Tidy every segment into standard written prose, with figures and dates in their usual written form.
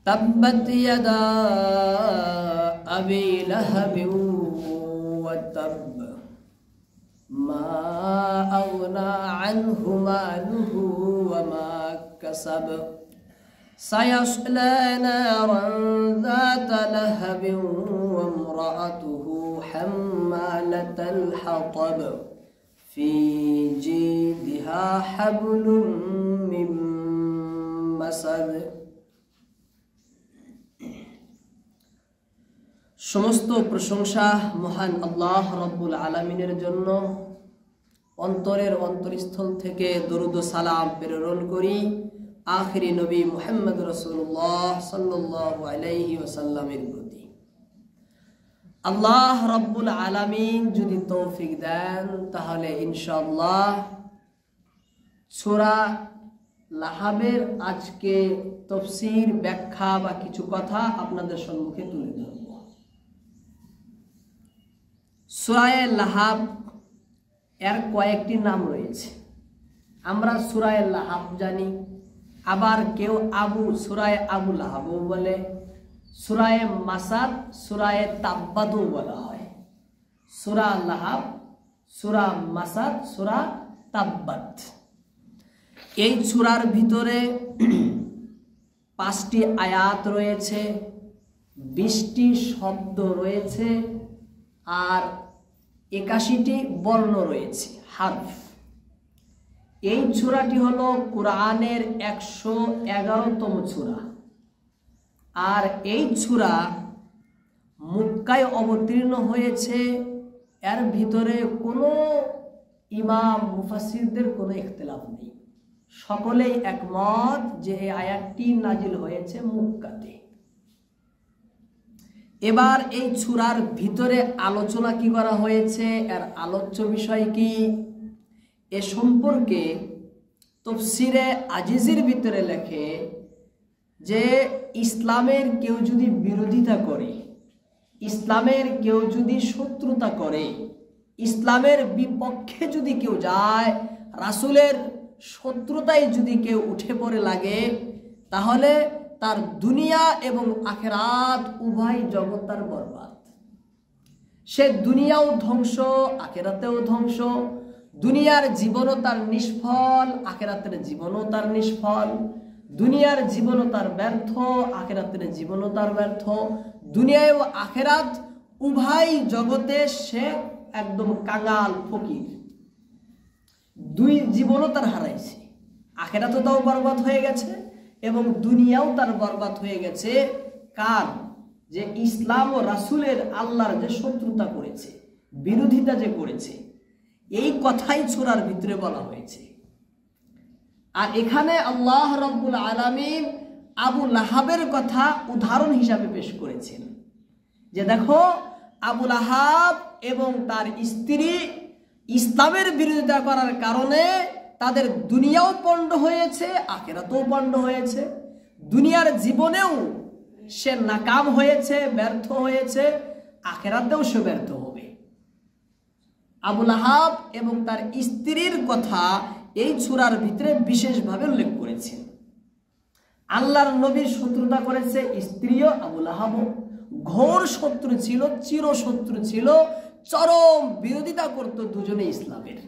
तब्बत यदा अबी लहब व तब मा अगना अन्हु मालुहु व मा कसब सयस्ला नारन ज़ात लहब व इम्रअतुहु हम्मालतल हतब फी जीदिहा हब्लुम मिन मसद। समस्त प्रशंसा महान अल्लाह रब्बुल आलमीनेर जन्य। अंतरेर अंतरस्थल थेके दरूद सालाम प्रेरण करी आखिरी नबी मुहम्मद रसूलुल्लाह सल्लल्लाहु अलैहि वसल्लमेर प्रति। আল্লাহ রব্বুল আলামিন যদি তৌফিক দেন তাহলে ইনশাআল্লাহ সূরা লাহাবের আজকে তাফসীর ব্যাখ্যা বা কিছু কথা আপনাদের সম্মুখে তুলে ধরব। সূরা লাহাব এর কয়েকটি নাম রয়েছে। আমরা সূরা লাহাব জানি, আবার কেউ সূরা আবু লাহাব বলে, সূরা মাসাদ, সূরা তাব্বাদও বলা হয়। সূরা লাহাব, সূরা মাসাদ, সূরা তাব্বাদ। এই সূরার ভিতরে 5টি আয়াত রয়েছে, 20টি শব্দ রয়েছে আর 81টি বর্ণ রয়েছে, হারফ। এই সূরাটি হলো কোরআনের 111তম সূরা। আর এই সূরা মক্কায় অবতীর্ণ হয়েছে। এর ভিতরে কোনো ইমাম মুফাসসিরদের কোনো ইখতিলাফ নেই, সকলেই একমত যে এই আয়াতটি নাজিল হয়েছে মক্কাতে। এবার এই সূরার ভিতরে আলোচনা কি করা হয়েছে, এর আলোচ্য বিষয় কি, এ সম্পর্কে তাফসীরে আজিজের ভিতরে লেখে যে ইসলামের কেউ যদি বিরোধিতা করে, ইসলামের কেউ যদি শত্রুতা করে, ইসলামের বিপক্ষে যদি কেউ যায়, রাসূলের শত্রুতায় যদি কেউ উঠে পড়ে লাগে, তাহলে তার দুনিয়া এবং আখিরাত উভয় জগৎ তার বরবাদ। সে দুনিয়াও ধ্বংস, আখিরাতেও ধ্বংস। দুনিয়ার জীবনও তার নিষ্ফল, আখিরাতের জীবনও তার নিষ্ফল। দুনিয়ার জীবনও তার ব্যর্থ, আখিরাতের জীবনও তার ব্যর্থ। দুনিয়া ও আখিরাত উভয় জগতে সে একদম কাঙাল ফকির। দুই জীবনও তার হারাইছে, আখিরাতও তাও বরবাদ হয়ে গেছে এবং দুনিয়াও তার বরবাদ হয়ে গেছে। কার? যে ইসলাম ও রাসূলের, আল্লাহর যে শত্রুতা করেছে, বিরোধিতা যে করেছে, এই কথাই সূরার ভিতরে বলা হয়েছে। আর এখানে আল্লাহ রব্বুল আলামিন আবু লাহাবের কথা উদাহরণ হিসাবে পেশ করেছেন যে দেখো, আবু লাহাব এবং তার স্ত্রী ইসলামের বিরোধিতা করার কারণে তাদের দুনিয়াও পণ্ড হয়েছে, আখিরাতেও পণ্ড হয়েছে। দুনিয়ার জীবনেও সে নাকাম হয়েছে, ব্যর্থ হয়েছে, আখিরাতেও সে ব্যর্থ হবে। আবু লাহাব এবং তার স্ত্রীর কথা এই সূরার ভিতরে বিশেষভাবে উল্লেখ করেছেন। আল্লাহর নবীর শত্রুতা করেছে স্ত্রীও, আবু লাহাবও ঘোর শত্রু ছিল, চিরশত্রু ছিল, চরম বিরোধিতা করত দুজনে ইসলামের,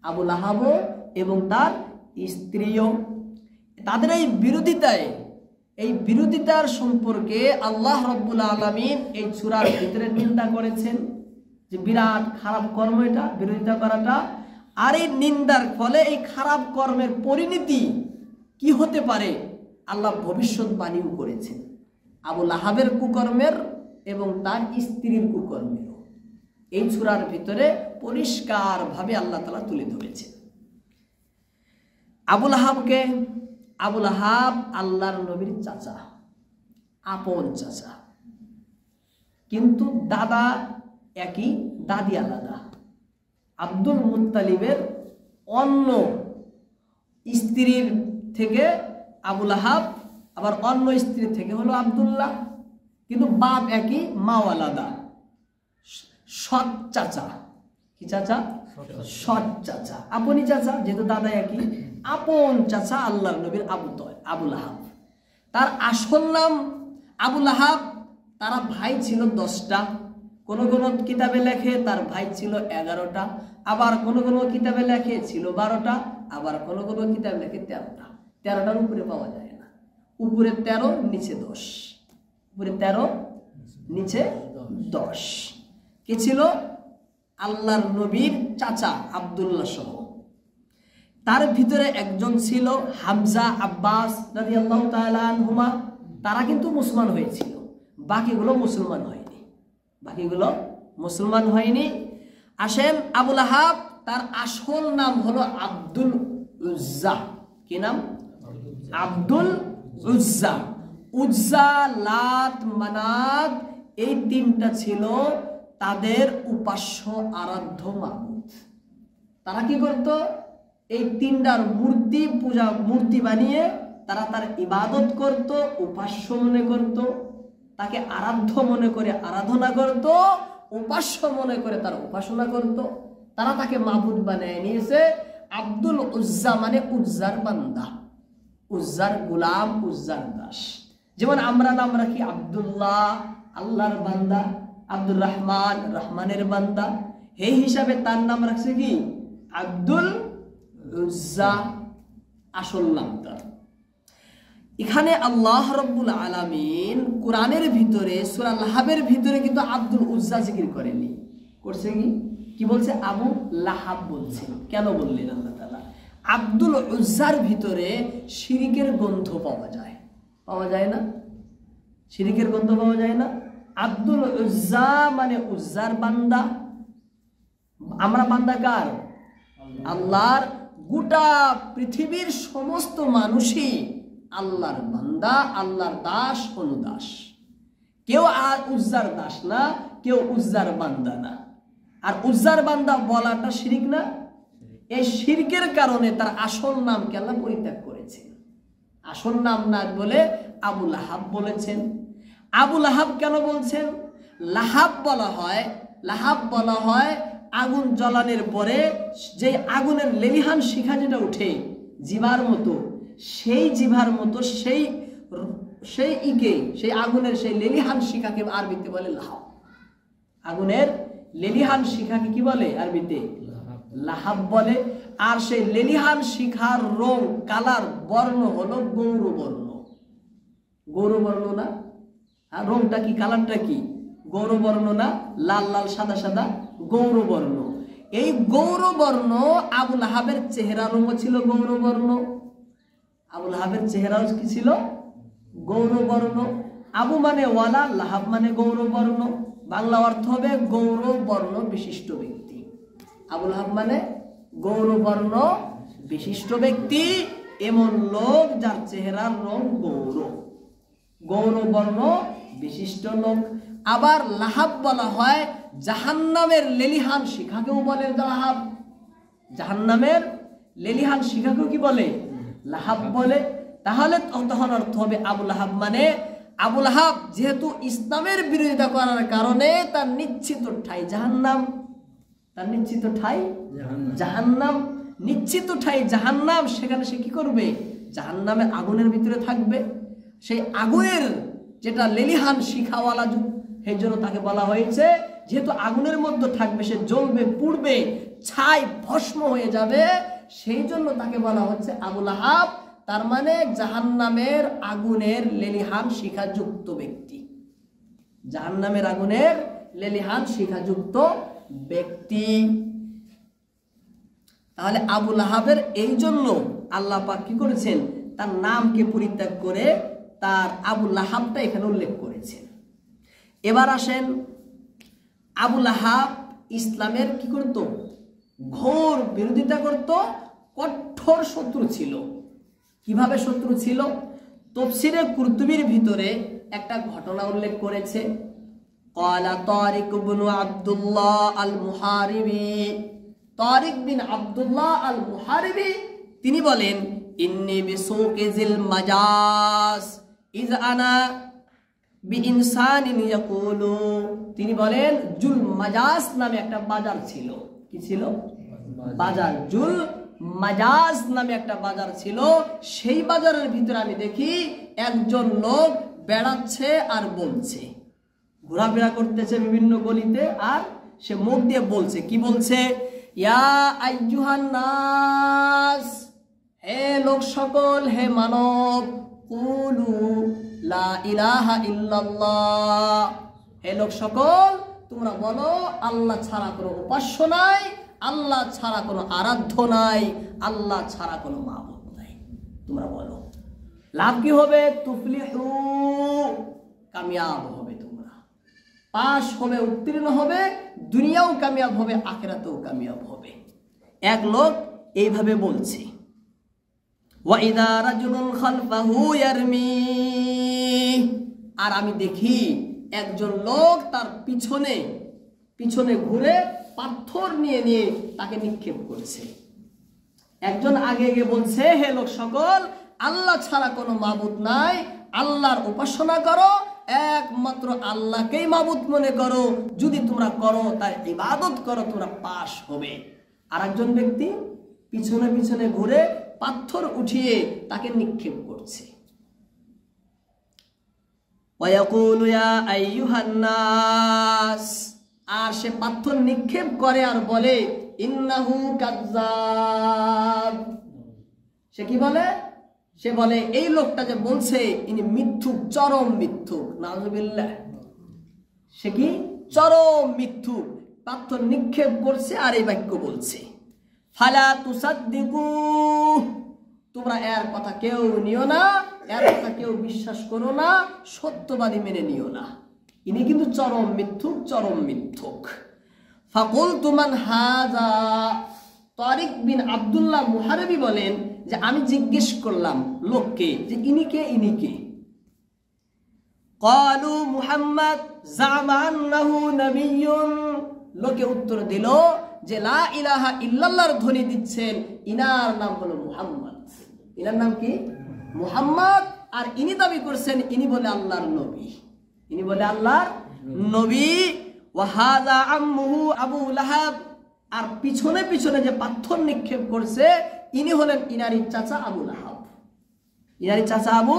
আবু লাহাবও এবং তার স্ত্রীও। তাদের এই বিরোধিতার সম্পর্কে আল্লাহ রব্বুল আলামিন এই সূরার ভিতরে নিন্দা করেছেন যে বিরাট খারাপ কর্ম এটা, বিরোধিতা করাটা। আর এই নিন্দার ফলে এই খারাপ কর্মের পরিণতি কি হতে পারে আল্লাহ ভবিষ্যৎবাণীও করেছেন, আবু লাহাবের কুকর্মের এবং তার স্ত্রীর কুকর্মেরও এই সূরার ভিতরে পরিষ্কারভাবে আল্লাহ তাআলা তুলে ধরেছেন। আবু লাহাব আল্লাহর নবীর চাচা, আপন চাচা, কিন্তু দাদা একই, দাদি আলাদা। আব্দুল মুত্তালিবের অন্য স্ত্রীর থেকে আবু লাহাব, আবার অন্য স্ত্রী থেকে হলো আব্দুল্লাহ, কিন্তু বাপ একই, মাও আলাদা। সৎ চাচা, কি চাচা? সৎ চাচা, আপনি চাচা, যেহেতু দাদা একই, আপন চাচা আল্লাহর নবীর আবু লাহাব। তার আসল নাম আবু লাহাব। তারা ভাই ছিল 10টা, কোন কোন কিতাবে লেখে তার ভাই ছিল 11টা, আবার কোন কোন কিতাবে লেখে ছিল 12টা, আবার কোন কোন কিতাবে লেখে 13টা। 13টার উপরে পাওয়া যায় না। উপরে 13, নিচে 10। উপরে 13, নিচে 10। কি ছিল? আল্লাহর নবীর চাচা আব্দুল্লাহ সহ। তার ভিতরে একজন ছিল হামজা আব্বাস রাদিয়াল্লাহু তাআলা আনহুমা। তারা কিন্তু মুসলমান হয়েছিল, বাকিগুলো মুসলমান হয়নি। বাকিগুলো মুসলমান হয়নি। আসেন, আবু লাহাব তার আসল নাম হলো আব্দুল উজ্জা। কি নাম? আব্দুল উজ্জা। উজ্জা, লাত, মানাত এই 3টা ছিল তাদের উপাস্য আরাধ্য মাবুদ। তারা কি করত? এই 3টার মূর্তি পূজা, মূর্তি বানিয়ে তারা তার ইবাদত করত, উপাস্য মনে করত, তাকে আরাধ্য মনে করে আরাধনা করত, উপাস্য মনে করে তার উপাসনা করত। তারা তাকে মাবুদ বানিয়ে নিয়েছে। আব্দুল উজ্জা মানে উজ্জার বান্দা, উজ্জার গোলাম, উজ্জার দাস। যেমন আমরা নাম রাখি আব্দুল্লাহ, আল্লাহর বান্দা, আব্দুর রহমান, রহমানের বান্দা। এই হিসাবে তার নাম রাখছে কি? আব্দুল উজ্জা, আসল নাম তার। এখানে আল্লাহ রাব্বুল আলামিন কোরআনের ভিতরে সূরা লাহাবের ভিতরে কিন্তু আব্দুল উজ্জা জিকির করেনি। করছে কি? কি বলছে? আবু লাহাব বলছে। কেন বললেন আল্লাহ তাআলা? আব্দুল উজ্জার ভিতরে শিরিকের গন্ধ পাওয়া যায়। পাওয়া যায় না? শিরিকের গন্ধ পাওয়া যায় না? আব্দুল উজ্জা মানে উজ্জার বান্দা। আমরা বান্দা কার? আল্লাহর। গোটা পৃথিবীর সমস্ত মানুষই আল্লাহর বান্দা, আল্লাহর দাস, অনুদাস। কেউ আর উজ্জার দাস না, কেউ উজ্জার বান্দা না। আর উজ্জার বান্দা বলাটা শিরক না? এই শিরকের কারণে তার আসল নামকে আল্লাহ পরিত্যাগ করেছেন। আসল নাম না বলে আবু লাহাব বলেছেন। আবু লাহাব কেন বলছেন? লাহাব বলা হয়, লাহাব বলা হয় আগুন জ্বালানোর পরে যে আগুনের লেলিহান শিখা যেটা উঠে জিভার মতো, সেই জিভার মতো সেই আগুনের সেই লেলিহান শিখাকে আরবিতে বলে লাহাব। আগুনের লেলিহান শিখাকে কি বলে আরবিতে? লাহাব বলে। আর সেই লেলিহান শিখার রং, কালার, বর্ণ হলো গৌরবর্ণ। গৌরবর্ণ না? আর রংটা কি, কালারটা কি? গৌরবর্ণ না? লাল লাল সাদা সাদা, গৌরবর্ণ। এই গৌরবর্ণ আবু লাহাবের চেহারা রঙ ছিল গৌরবর্ণ। আবু লাহাবের চেহারাও কি ছিল? গৌরবর্ণ। আবু মানে ওয়ালা, লাহাব মানে গৌরবর্ণ। বাংলা অর্থ হবে গৌরবর্ণ বিশিষ্ট ব্যক্তি। আবু লাহাব মানে গৌরবর্ণ বিশিষ্ট ব্যক্তি, এমন লোক যার চেহারার রং গৌর, গৌরবর্ণ বিশিষ্ট লোক। আবার লাহাব বলা হয় জাহান্নামের লেলিহান শিখাকেও বলে লাহাব। জাহান্নামের লেলিহান শিখাকেও কি বলে? লাহাব বলে। তাহলে তখন অর্থ হবে আবু লাহাব মানে, আবু লাহাব যেহেতু ইসলামের বিরোধিতা করার কারণে তার নিশ্চিত ঠাই জাহান্নাম। তার নিশ্চিত ঠাই জাহান্নাম, নিশ্চিত ঠাই জাহান্নাম। সেখানে সে কি করবে? জাহান্নামের আগুনের ভিতরে থাকবে। সেই আগুনের যেটা লেলিহান শিখাওয়ালা যুগ, সেই জন্য তাকে বলা হয়েছে যেহেতু আগুনের মধ্যে থাকবে, সে জ্বলবে, পুড়বে, ছাই ভস্ম হয়ে যাবে, সেই জন্য তাকে বলা হচ্ছে আবু লাহাব। তার মানে জাহান্নামের আগুনের লেলিহান শিখাযুক্ত ব্যক্তি, জাহান্নামের আগুনের লেলিহান শিখাযুক্ত ব্যক্তি। তাহলে আবু লাহাবের এই জন্য আল্লাহ পাক কি করেছেন? তার নামকে পরিত্যাগ করে তার আবু লাহাবটা এখানে উল্লেখ করেছেন। এবার আসেন, আবু লাহাব ইসলামের কি করত? ঘোর বিরোধিতা করত, কঠোর শত্রু ছিল। কিভাবে শত্রু ছিল? তাফসীরে কুরতুবীর ভিতরে একটা ঘটনা উল্লেখ করেছে। ক্বালা তারিক ইবনে আব্দুল্লাহ আল মুহারিবি, তারিক বিন আব্দুল্লাহ আল মুহারিবি তিনি বলেন, ইন্নী বিসুকিল মাজাজ ইজ আনা বিইনসানিন ইয়াকুলু, তিনি বলেন জুল মাজাজ নামে একটা বাজার ছিল। কি ছিল? বাজার। জুল মাজাজ নামে একটা বাজার ছিল, সেই বাজারের ভিতরে আমি দেখি একজন লোক বেড়াচ্ছে আর বলছে, ঘোরাফেরা করতেছে বিভিন্ন গলিতে, আর সে মুখ দিয়ে বলছে, কি বলছে? ইয়া আইয়ুহান নাস, হে লোক সকল, হে মানব, কুলু লা ইলাহা ইল্লাল্লাহ, হে লোক সকল তোমরা বলো আল্লাহ ছাড়া কোনো উপাস্য নাই, আল্লাহ ছাড়া কোনো আরাধ্য নাই, আল্লাহ ছাড়া কোনো মাবুদ নাই। তোমরা বলো, লাভ কি হবে? তুফলিহু, কামিয়াব হবে, তোমরা পাশ হবে, উত্তীর্ণ হবে, দুনিয়াও কামিয়াব হবে, আখিরাতেও কামিয়াব হবে। এক লোক এইভাবে বলছে। ওয়াইদা রাজুলুন খালফাহু ইয়ারমি, আর আমি দেখি একজন লোক তার পিছনে পিছনে ঘুরে পাথর নিয়ে নিয়ে তাকে নিক্ষেপ করছে। একজন আগে গিয়ে বলছে, হে লোক সকল, আল্লাহ ছাড়া কোনো মাবুদ নাই, আল্লাহর উপাসনা করো, একমাত্র আল্লাহকেই মাবুদ মনে করো, যদি তোমরা করো তার ইবাদত করো, তোমরা পাশ হবে। আর একজন ব্যক্তি পিছনে পিছনে ঘুরে পাথর উঠিয়ে তাকে নিক্ষেপ করছে। ওয়ায়াকুলু ইয়া আইয়ুহান নাস, আর সে পাথর নিক্ষেপ করে আর বলে, ইন্নাহু কাযযাব। সে কি বলে? সে বলে এই লোকটা যে বলছে ইনি মিথ্যুক, চরম মিথ্যুক, নাউযুবিল্লাহ। সে কি? চরম মিথ্যুক, পাথর নিক্ষেপ করছে আর এই বাক্য বলছে। ফালা তুসাদ্দিকু, তোমরা এর কথা কেউ নিও না, এর কথা কেউ বিশ্বাস করো না, সত্যবাদী মেনে নিও না। ইনি কিন্তু চরম মিথ্যুক, চরম মিথ্যুক। ফাকুলতু মান হাযা, তারিক বিন আব্দুল্লাহ মুহারিবি বলেন যে আমি জিজ্ঞেস করলাম লোককে যে ইনি কে, ইনি কে? ক্বালু মুহাম্মদ জামা আন্নাহু নবিয়্যুন, লোকে উত্তর দিল যে লা ইলাহা ইল্লাল্লাহর ধ্বনি দিচ্ছেন, ইনার নাম হলো মুহাম্মদ। ইনার নাম কি? মুহাম্মদ। আর ইনি দাবি করছেন ইনি বলে আল্লাহর নবী, ইনি বলে আল্লাহর নবী। ওয়া হাযা আম্মুহু আবু লাহাব, আর পিছনে পিছনে যে পাথর নিক্ষেপ করছে ইনি হলেন ইনারি চাচা আবু লাহাব। ইনারি চাচা আবু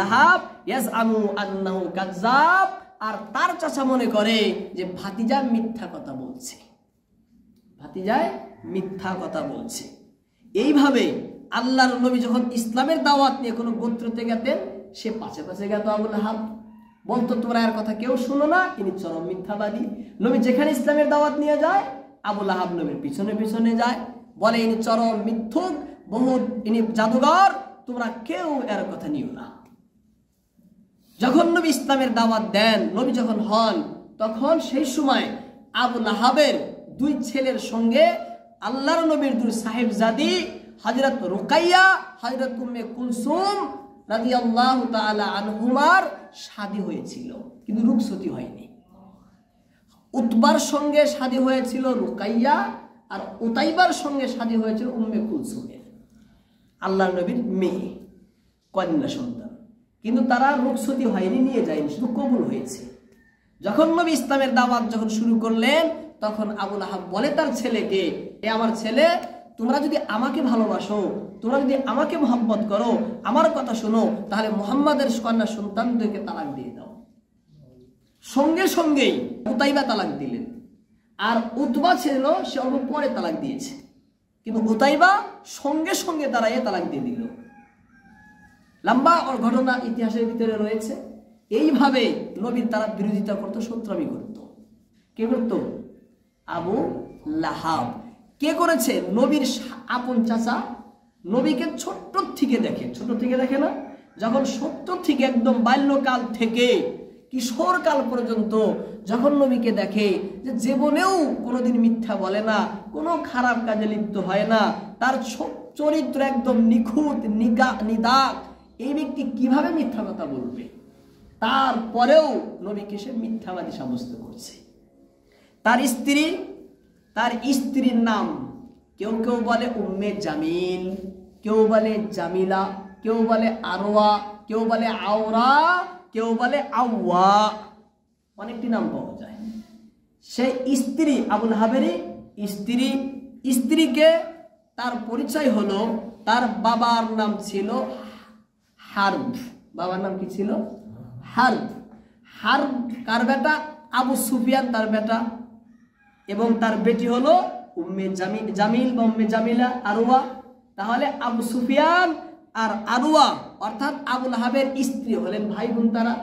লাহাব ইয়াজআমু আন্নাহু কাযযাব, আর তার চাচা মনে করে যে ভাতিজা মিথ্যা কথা বলছে, ভাতিজায় মিথ্যা কথা বলছে। এইভাবে আল্লাহর নবী যখন ইসলামের দাওয়াত নিয়ে কোনো গোত্রতে গেতেন, সে পাশে পাশে গেত আবু লাহাব, বলতো তোমরা এর কথা কেউ শুনো না, ইনি চরম মিথ্যাবাদী। নবী যেখানে ইসলামের দাওয়াত নিয়ে যায়, আবু লাহাব নবীর পিছনে পিছনে যায়, বলে ইনি চরম মিথ্যুক, বহুত ইনি জাদুঘর, তোমরা কেউ এর কথা নিও না। যখন নবী ইসলামের দাওয়াত দেন, নবী যখন হন, তখন সেই সময় আবু লাহাবের দুই ছেলের সঙ্গে আল্লাহর নবীর দুই সাহেবজাদি হযরত রুকাইয়া, হযরত উম্মে কুলসুম রাদিয়াল্লাহু তাআলা আনহুমার শাদী হয়েছিল, কিন্তু রুখসতি হয়নি। উতবার সঙ্গে শাদী হয়েছিল রুকাইয়া, আর উতাইবার সঙ্গে শাদী হয়েছিল উম্মে কুলসুমের, আল্লাহর নবীর মেয়ে, কন্যা সন্তান। কিন্তু তারা রুখসতি হয়নি, নিয়ে যায়নি, শুধু কবুল হয়েছে। যখন নবী ইসলামের দাওয়াত যখন শুরু করলেন, তখন আবু লাহাব বলে তার ছেলেকে, এ আমার ছেলে, তোমরা যদি আমাকে ভালোবাসো, তোমরা যদি আমাকে মহব্বত করো, আমার কথা শোনো, তাহলে মুহাম্মাদের কন্যা সন্তানদেরকে তালাক দিয়ে দাও। সঙ্গে সঙ্গেই উতাইবা তালাক দিলেন, আর উতবা ছিল সে অল্প পরে তালাক দিয়েছে, কিন্তু উতাইবা সঙ্গে সঙ্গে দাঁড়াইয়ে তালাক দিয়ে দিল। লম্বা ওর ঘটনা ইতিহাসের ভিতরে রয়েছে। এইভাবে নবীর তারা বিরোধিতা করতো, শত্রুমি করতো। কে করতো? আবু লাহাব। কে করেছে? নবীর আপন চাচা, নবীকে ছোট্ট থেকে দেখে, ছোট থেকে দেখে না, যখন সত্য থেকে একদম বাল্যকাল থেকে কিশোরকাল পর্যন্ত যখন নবীকে দেখে যে জীবনেও কোনোদিন মিথ্যা বলে না, কোনো খারাপ কাজে লিপ্ত হয় না, তার চরিত্র একদম নিখুঁত নিদাক, এই ব্যক্তি কিভাবে মিথ্যা কথা বলবে? তারপরেও নবীকে সে মিথ্যাবাদী সাব্যস্ত করছে। তার স্ত্রীর নাম কেউ কেউ বলে উম্মে জামিল, কেউ বলে জামিলা, কেউ বলে আরওয়া, কেউ বলে আওরা, কেউ বলে আওয়া, অনেকটি নাম পাওয়া যায়। সেই স্ত্রী আবু লাহাবের স্ত্রীকে তার পরিচয় হলো তার বাবার নাম ছিল হারব। বাবার নাম কি ছিল? হারব। হারব কার বেটা? আবু সুফিয়ান তার বেটা, এবং তার বেটি হলো উম্মে জামিল বা উম্মে জামিলা আরওয়া। তাহলে আবু সুফিয়ান আর আরওয়া অর্থাৎ আবুল আহাবের স্ত্রী হলেন ভাই বোন তারা।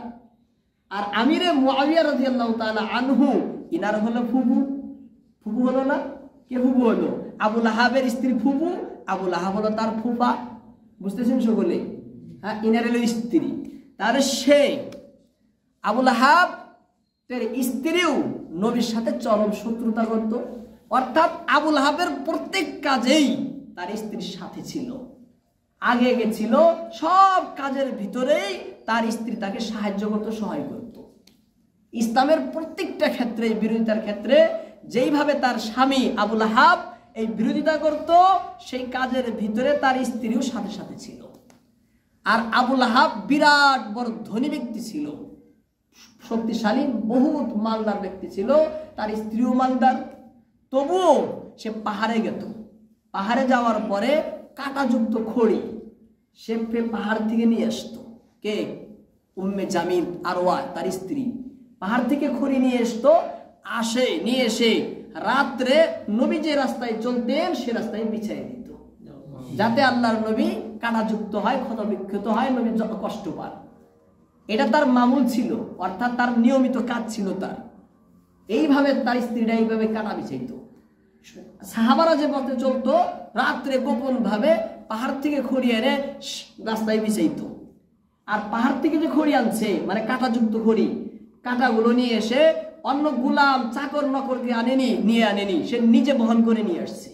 আর আমিরে মুআবিয়া রাদিয়াল্লাহু তাআলা আনহু ইনার হলো ফুফু। ফুফু হলো না? কে ফুফু হলো? আবুল আহাবের স্ত্রী ফুফু, আবুল আহাব হলো তার ফুফা। বুঝতেছেন সকলে? হ্যাঁ, ইনার হলো স্ত্রী। তার সে আবুল আহাব স্ত্রীও নবীর সাথে চরম শত্রুতা করত, অর্থাৎ আবুল আহাবের প্রত্যেক কাজেই তার স্ত্রীর সাথে ছিল, আগে গেছিল, সব কাজের ভিতরেই তার স্ত্রী তাকে সাহায্য করত, সহায় করত। ইসলামের প্রত্যেকটা ক্ষেত্রে, বিরোধিতার ক্ষেত্রে যেইভাবে তার স্বামী আবুল আহাব এই বিরোধিতা করত, সেই কাজের ভিতরে তার স্ত্রীও সাথে সাথে ছিল। আর আবুল আহাব বিরাট বড় ধনী ব্যক্তি ছিল, শক্তিশালী, বহুত মালদার ব্যক্তি ছিল, তার স্ত্রীও মালদার। তবুও সে পাহাড়ে যেত। পাহাড়ে যাওয়ার পরে কাঁটাযুক্ত খড়ি সে পাহাড় থেকে নিয়ে আসতো। কে? উম্মে জামিল আরওয়া তার স্ত্রী পাহাড় থেকে খড়ি নিয়ে আসতো। নিয়ে এসে রাত্রে নবী যে রাস্তায় চলতেন সে রাস্তায় বিছাই দিত, যাতে আল্লাহর নবী কাঁটাযুক্ত হয়, ক্ষতবিক্ষত হয়, নবী যত কষ্ট পান। এটা তার মামুল ছিল, অর্থাৎ তার নিয়মিত কাজ ছিল তার। এইভাবে তার স্ত্রীরা এইভাবে কাটা বিছাইত। সাহাবারা যে পথে চলতো, রাত্রে গোপন ভাবে পাহাড় থেকে খড়ি এনে রাস্তায় বিছাইত। আর পাহাড় থেকে যে খড়ি আনছে, মানে কাঁটাযুক্ত খড়ি, কাঁটাগুলো নিয়ে এসে অন্য গুলাম চাকর নকরকে নিয়ে আনেনি, সে নিজে বহন করে নিয়ে আসছে।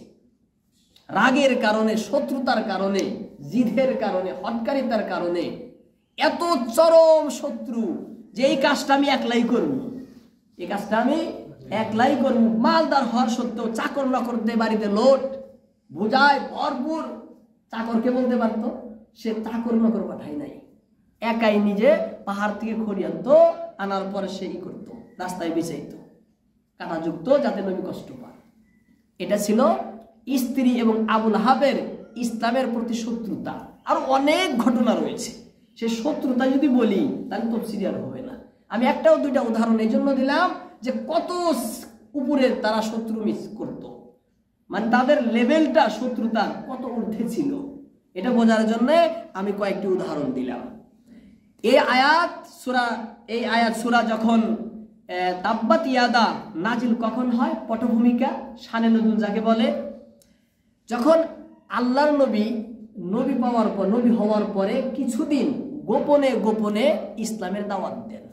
রাগের কারণে, শত্রুতার কারণে, জিদের কারণে, হটকারিতার কারণে এত চরম শত্রু যে এই কাজটা আমি একলাই করব, এই কাজটা আমি একলাই করব। মালদার হওয়ার সত্ত্বেও চাকর নকরদের বাড়িতে লোট বোঝায় ভরপুর। চাকরকে বলতে পারতো, সে চাকর নকর পাঠায় নাই, একাই নিজে পাহাড় থেকে খড়ি আনতো, আনার পরে সেই করতো, রাস্তায় বিছাইতো কাঁটাযুক্ত, যাতে নবী কষ্ট পায়। এটা ছিল স্ত্রী এবং আবুল আহাবের ইসলামের প্রতি শত্রুতা। আরো অনেক ঘটনা রয়েছে, সে শত্রুতা যদি বলি তাহলে তফসির আর হবে না। আমি একটাও দুইটা উদাহরণ এই জন্য দিলাম যে কত উপরে তারা শত্রু মিস করত, মানে তাদের লেভেলটা শত্রুতার কত ঊর্ধ্বে ছিল, এটা বোঝার জন্য আমি কয়েকটি উদাহরণ দিলাম। এই আয়াত সূরা যখন তাব্বাত ইয়াদা নাজিল কখন হয়? পটভূমিকা, শানে নজুল যাকে বলে। যখন আল্লাহর নবী পাওয়ার পর, নবী হওয়ার পরে কিছুদিন গোপনে গোপনে ইসলামের দাওয়াত দেন,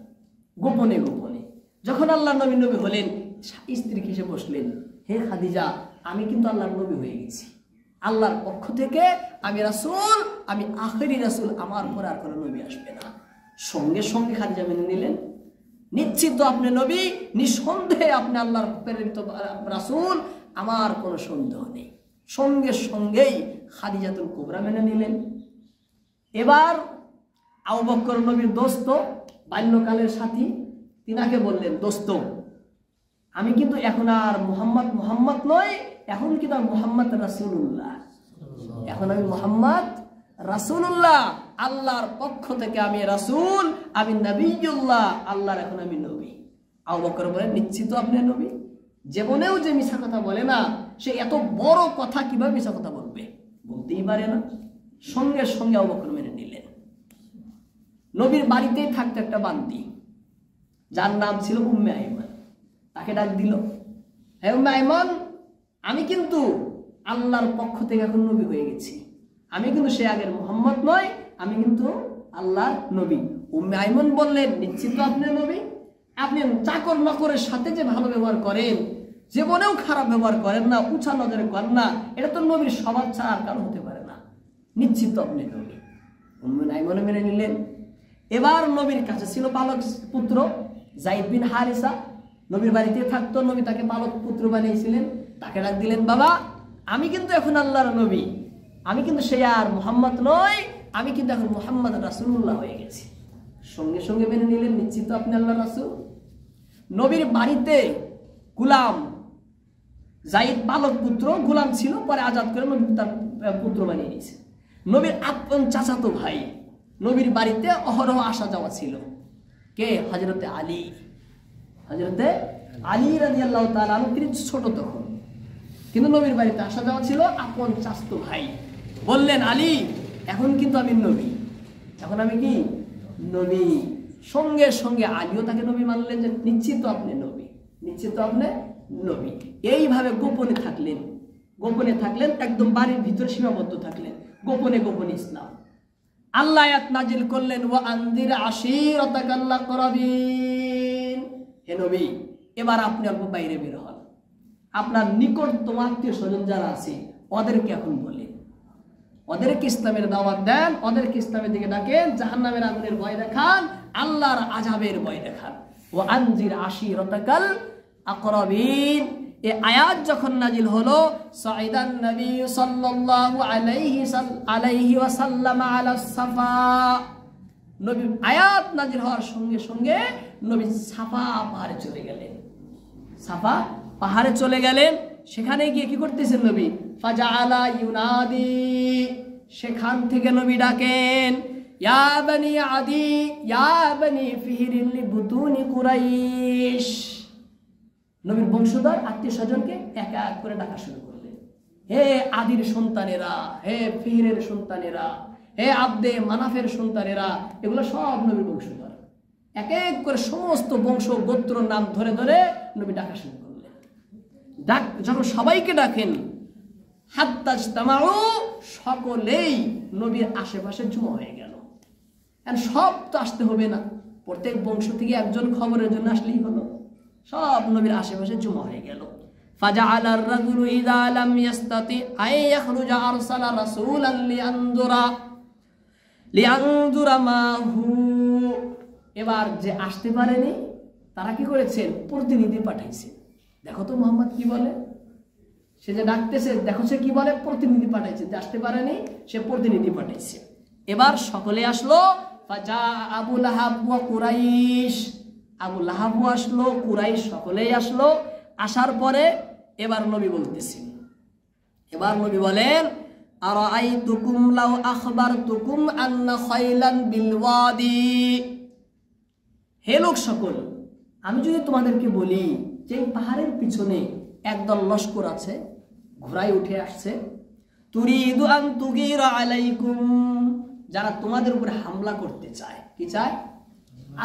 গোপনে গোপনে। যখন আল্লাহর নবী হলেন, স্ত্রী এসে বসলেন, হে খাদিজা, আমি কিন্তু আল্লাহর নবী হয়ে গেছি, আল্লাহর পক্ষ থেকে আমি রাসূল, আমি আখেরি রাসূল, আমার পরে আর কোনো নবী আসবে না। সঙ্গে সঙ্গে খাদিজা মেনে নিলেন, নিশ্চিত আপনি নবী, নিঃসন্দেহে আপনি আল্লাহর প্রেরিত রাসূল, আমার কোনো সন্দেহ নেই। সঙ্গে সঙ্গেই খাদিজাতুল কুবরা মেনে নিলেন। এবার আবু বকর নবীর দোস্ত, বাল্যকালের সাথী, তিনাকে বললেন, দোস্ত, আমি কিন্তু এখন আর মুহাম্মদ নই, এখন কিন্তু আমি মুহাম্মদ রাসূলুল্লাহ, এখন আমি মুহাম্মদ রাসূলুল্লাহ, আল্লাহর পক্ষ থেকে আমি রাসূল, আমি নবিয়ুল্লাহ, আল্লাহর এখন আমি নবী। আবু বকর বলেন, নিশ্চিত আপনি নবী? জীবনেও যে মিছা কথা বলে না, সে এত বড় কথা কিভাবে মিছা কথা বলবে? বলতেই পারে না। সঙ্গে সঙ্গে আবু বকর মেনে নিলেন। নবীর বাড়িতেই থাকতো একটা বান্দি, যার নাম ছিল উম্মে আইমান। তাকে ডাক দিল, হে উম্মে আইমান, আমি কিন্তু আল্লাহর পক্ষ থেকে এখন নবী হয়ে গেছি, আমি কিন্তু সে আগের মুহাম্মদ নয়, আমি কিন্তু আল্লাহর নবী। উম্মে আইমান বললেন, নিশ্চিত আপনি নবী? আপনি চাকর নকরের সাথে যে ভালো ব্যবহার করেন, জীবনেও খারাপ ব্যবহার করেন না, উঁচা নজরে করেন না, এটা তো নবীর স্বভাব ছাড়া আর কারণ হতে পারে না, নিশ্চিত আপনি নবী। উম্মে আইমান মেনে নিলেন। এবার নবীর কাছে ছিল পালক পুত্র যায়েদ বিন হারিসা, নবীর বাড়িতে থাকতো, নবী তাকে পালক পুত্র বানিয়েছিলেন। তাকে ডাক দিলেন, বাবা, আমি কিন্তু এখন আল্লাহর নবী, আমি কিন্তু সে আর মুহাম্মদ নয়, আমি কিন্তু এখন মুহাম্মদ রাসূলুল্লাহ হয়ে গেছি। সঙ্গে সঙ্গে মেনে নিলেন, নিশ্চিত আপনি আল্লাহর রাসূল। নবীর বাড়িতে গুলাম যায়েদ পালক পুত্র, গোলাম ছিল, পরে আজাদ করে নবী তার পুত্র বানিয়ে নিয়েছে। নবীর আপন চাচাতো ভাই, নবীর বাড়িতে অহরহ আসা যাওয়া ছিল। কে? হযরতে আলী। হযরতে আলী রাদিয়াল্লাহু তাআলা আনহু, তিনি ছোট তখন, কিন্তু নবীর বাড়িতে আসা যাওয়া ছিল, আপন চাচাতো ভাই। বললেন, আলী এখন কিন্তু আমি নবী, এখন আমি কি নবী। সঙ্গে সঙ্গে আলীও তাকে নবী মানলেন, যে নিশ্চিত আপনি নবী, নিশ্চিত আপনি নবী। এইভাবে গোপনে থাকলেন, গোপনে থাকলেন, একদম বাড়ির ভিতরে সীমাবদ্ধ থাকলেন, গোপনে গোপনে ইসলাম। আল্লাহ আয়াত নাজিল করলেন, ওয়া আনদির আশীরাতাকাল আকরাবিন, হে নবী এবার আপনি অল্প বাইরে বের হন, আপনার নিকটতম আত্মীয় স্বজন যারা আছে ওদেরকে এখন বলেন, ওদেরকে ইসলামের দাওয়াত দেন, ওদেরকে ইসলামের দিকে ডাকেন, জাহান্নামের আগুনের ভয় দেখান, আল্লাহর আযাবের ভয় দেখান। ওয়া আনজির আশীরাতাকাল আকরাবিন। এই আয়াত যখন নাজিল হলো, সাইদান নবী সাল্লাল্লাহু আলাইহি ওয়াসাল্লাম আলা সাফা, নবী আয়াত নাজিল হওয়ার সঙ্গে সঙ্গে নবী সাফা পাহাড়ে চলে গেলেন, সাফা পাহাড়ে চলে গেলেন। সেখানে গিয়ে কি করতেছেন নবী? ফাজাআলা ইউনাদি, সেখান থেকে নবী ডাকেন, ইয়া বনি আদি, ইয়া বনি ফিহরিল লিবুতুনি কুরাইশ। নবীর বংশধর আত্মীয় স্বজনকে এক এক করে ডাকা শুরু করলেন, হে আদির সন্তানেরা, হে ফিহরের সন্তানেরা, হে আব্দে মানাফের সন্তানেরা, এগুলো সব নবীর বংশধর। এক এক করে সমস্ত বংশ গোত্র নাম ধরে ধরে নবী ডাকা শুরু করলেন। যখন সবাইকে ডাকেন, হাত্তাজতামাউ, সকলেই নবীর আশেপাশে জমা হয়ে গেল। সব তো আসতে হবে না, প্রত্যেক বংশ থেকে একজন খবরের জন্য আসলেই হলো। সব নবীর আশেপাশে জমা হয়ে গেল। ফাজাআলা আর-রাজুলু ইযা লাম ইয়াস্তাতি আন ইয়াখরুজা আরসালা রাসূলান লিয়ানজুরা মা হু। এবার যে আসতে পারেনি তারা কি করেছেন? প্রতিনিধি পাঠাইছে। দেখো তো মুহাম্মদ কি বলে, সে যে ডাকতেছে, দেখো সে কি বলে, প্রতিনিধি পাঠাইছে। যে আসতে পারেনি সে প্রতিনিধি পাঠাইছে। এবার সকলে আসলো, ফাজা আবু লাহাব ওয়া কুরাইশ, আবু লাহাবও আসলো, কুরাইশ সকলেই আসলো। আসার পরে এবার নবী বলতেছেন, এবার নবী বলেন, আরাআইতুকুম লাউ আখবারতুকুম আন্না খাইলান বিল ওয়াদি। হে লোক সকল, আমি যদি তোমাদেরকে বলি যে এই পাহাড়ের পিছনে একদল লস্কর আছে, ঘোড়ায় উঠে আসছে, তুরিদু আন তুগীরা আলাইকুম, যারা তোমাদের উপরে হামলা করতে চায়। কি চায়?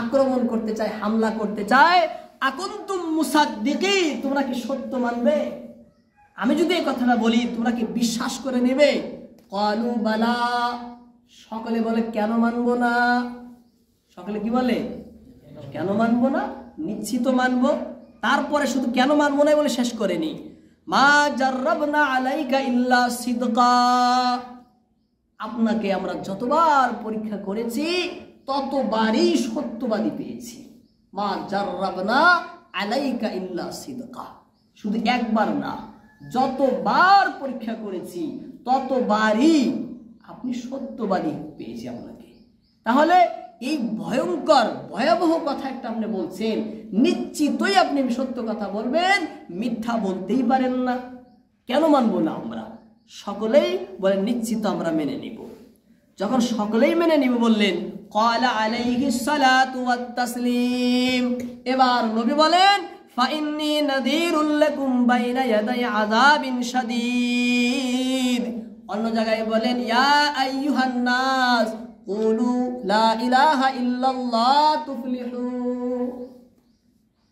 আক্রমণ করতে চায়, হামলা করতে চায়। আকুনতুম মুসাদ্দিকি, তোমরা কি সত্য মানবে? আমি যদি এই কথাটা বলি তোমরা কি বিশ্বাস করে নেবে? ক্বালু বালা, সকলে বলে কেন মানবো না? সকলে কি বলে? কেন মানবো না? নিশ্চিত মানবো। তারপরে শুধু কেন মানবো না বলে শেষ করেনি, মা জাররাবনা আলাইকা ইল্লা সিদকা, আপনাকে আমরা যতবার পরীক্ষা করেছি ততবারই সত্যবাদী পেয়েছি। মা জাররাবনা আলাইকা ইল্লা সিদকা, শুধু একবার না, যতবার পরীক্ষা করেছি ততবারই আপনি সত্যবাদী পেয়েছি আপনাকে। তাহলে এই ভয়ঙ্কর ভয়াবহ কথা একটা আপনি বলছেন, নিশ্চিতই আপনি সত্য কথা বলবেন, মিথ্যা বলতেই পারেন না। কেন মানবো না আমরা? সকলেই বলেন নিশ্চিত আমরা মেনে নিব। যখন সকলেই মেনে নিব বললেন, ক্বালা আলাইহিস সালাতু ওয়াত তাসলিম, এবার নবী বলেন, ফাইন্নী নাযীরুল লাকুম বাইনা ইয়াদাই আযাবিন শাদীদ। অন্য জায়গায় বলেন, ইয়া আইয়ুহান নাস কুলু লা ইলাহা ইল্লাল্লাহ তুফলিহু।